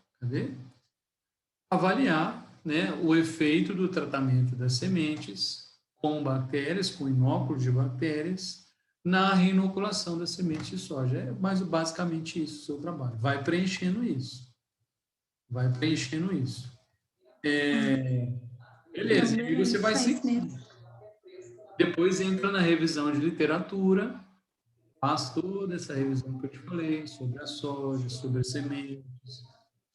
avaliar, né, o efeito do tratamento das sementes com bactérias, com inóculos de bactérias, na reinoculação das sementes de soja. É basicamente isso o seu trabalho. Vai preenchendo isso. Vai preenchendo isso. Beleza, e você vai seguindo. Depois entra na revisão de literatura, faz toda essa revisão que eu te falei, sobre a soja, sobre as sementes,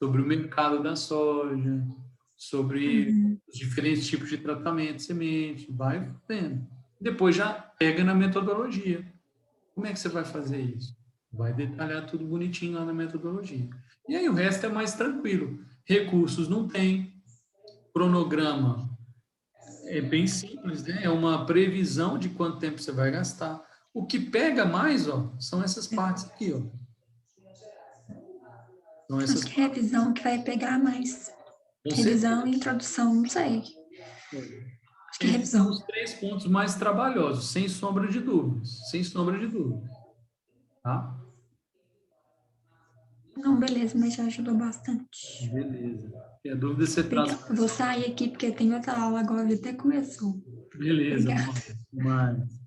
sobre o mercado da soja, sobre os diferentes tipos de tratamento de semente, vai vendo. Depois já pega na metodologia. Como é que você vai fazer isso? Vai detalhar tudo bonitinho lá na metodologia. E aí o resto é mais tranquilo. Recursos não tem, cronograma é bem simples, né? É uma previsão de quanto tempo você vai gastar. O que pega mais, são essas partes aqui, São essas Acho que é revisão que vai pegar mais. Revisão e introdução, não sei. Acho que é revisão. São os 3 pontos mais trabalhosos, sem sombra de dúvidas. Sem sombra de dúvidas. Tá? Não, beleza, mas já ajudou bastante. Beleza. E a dúvida você traz. Eu vou sair aqui porque tem outra aula agora, até começou. Beleza. Obrigada. Mais.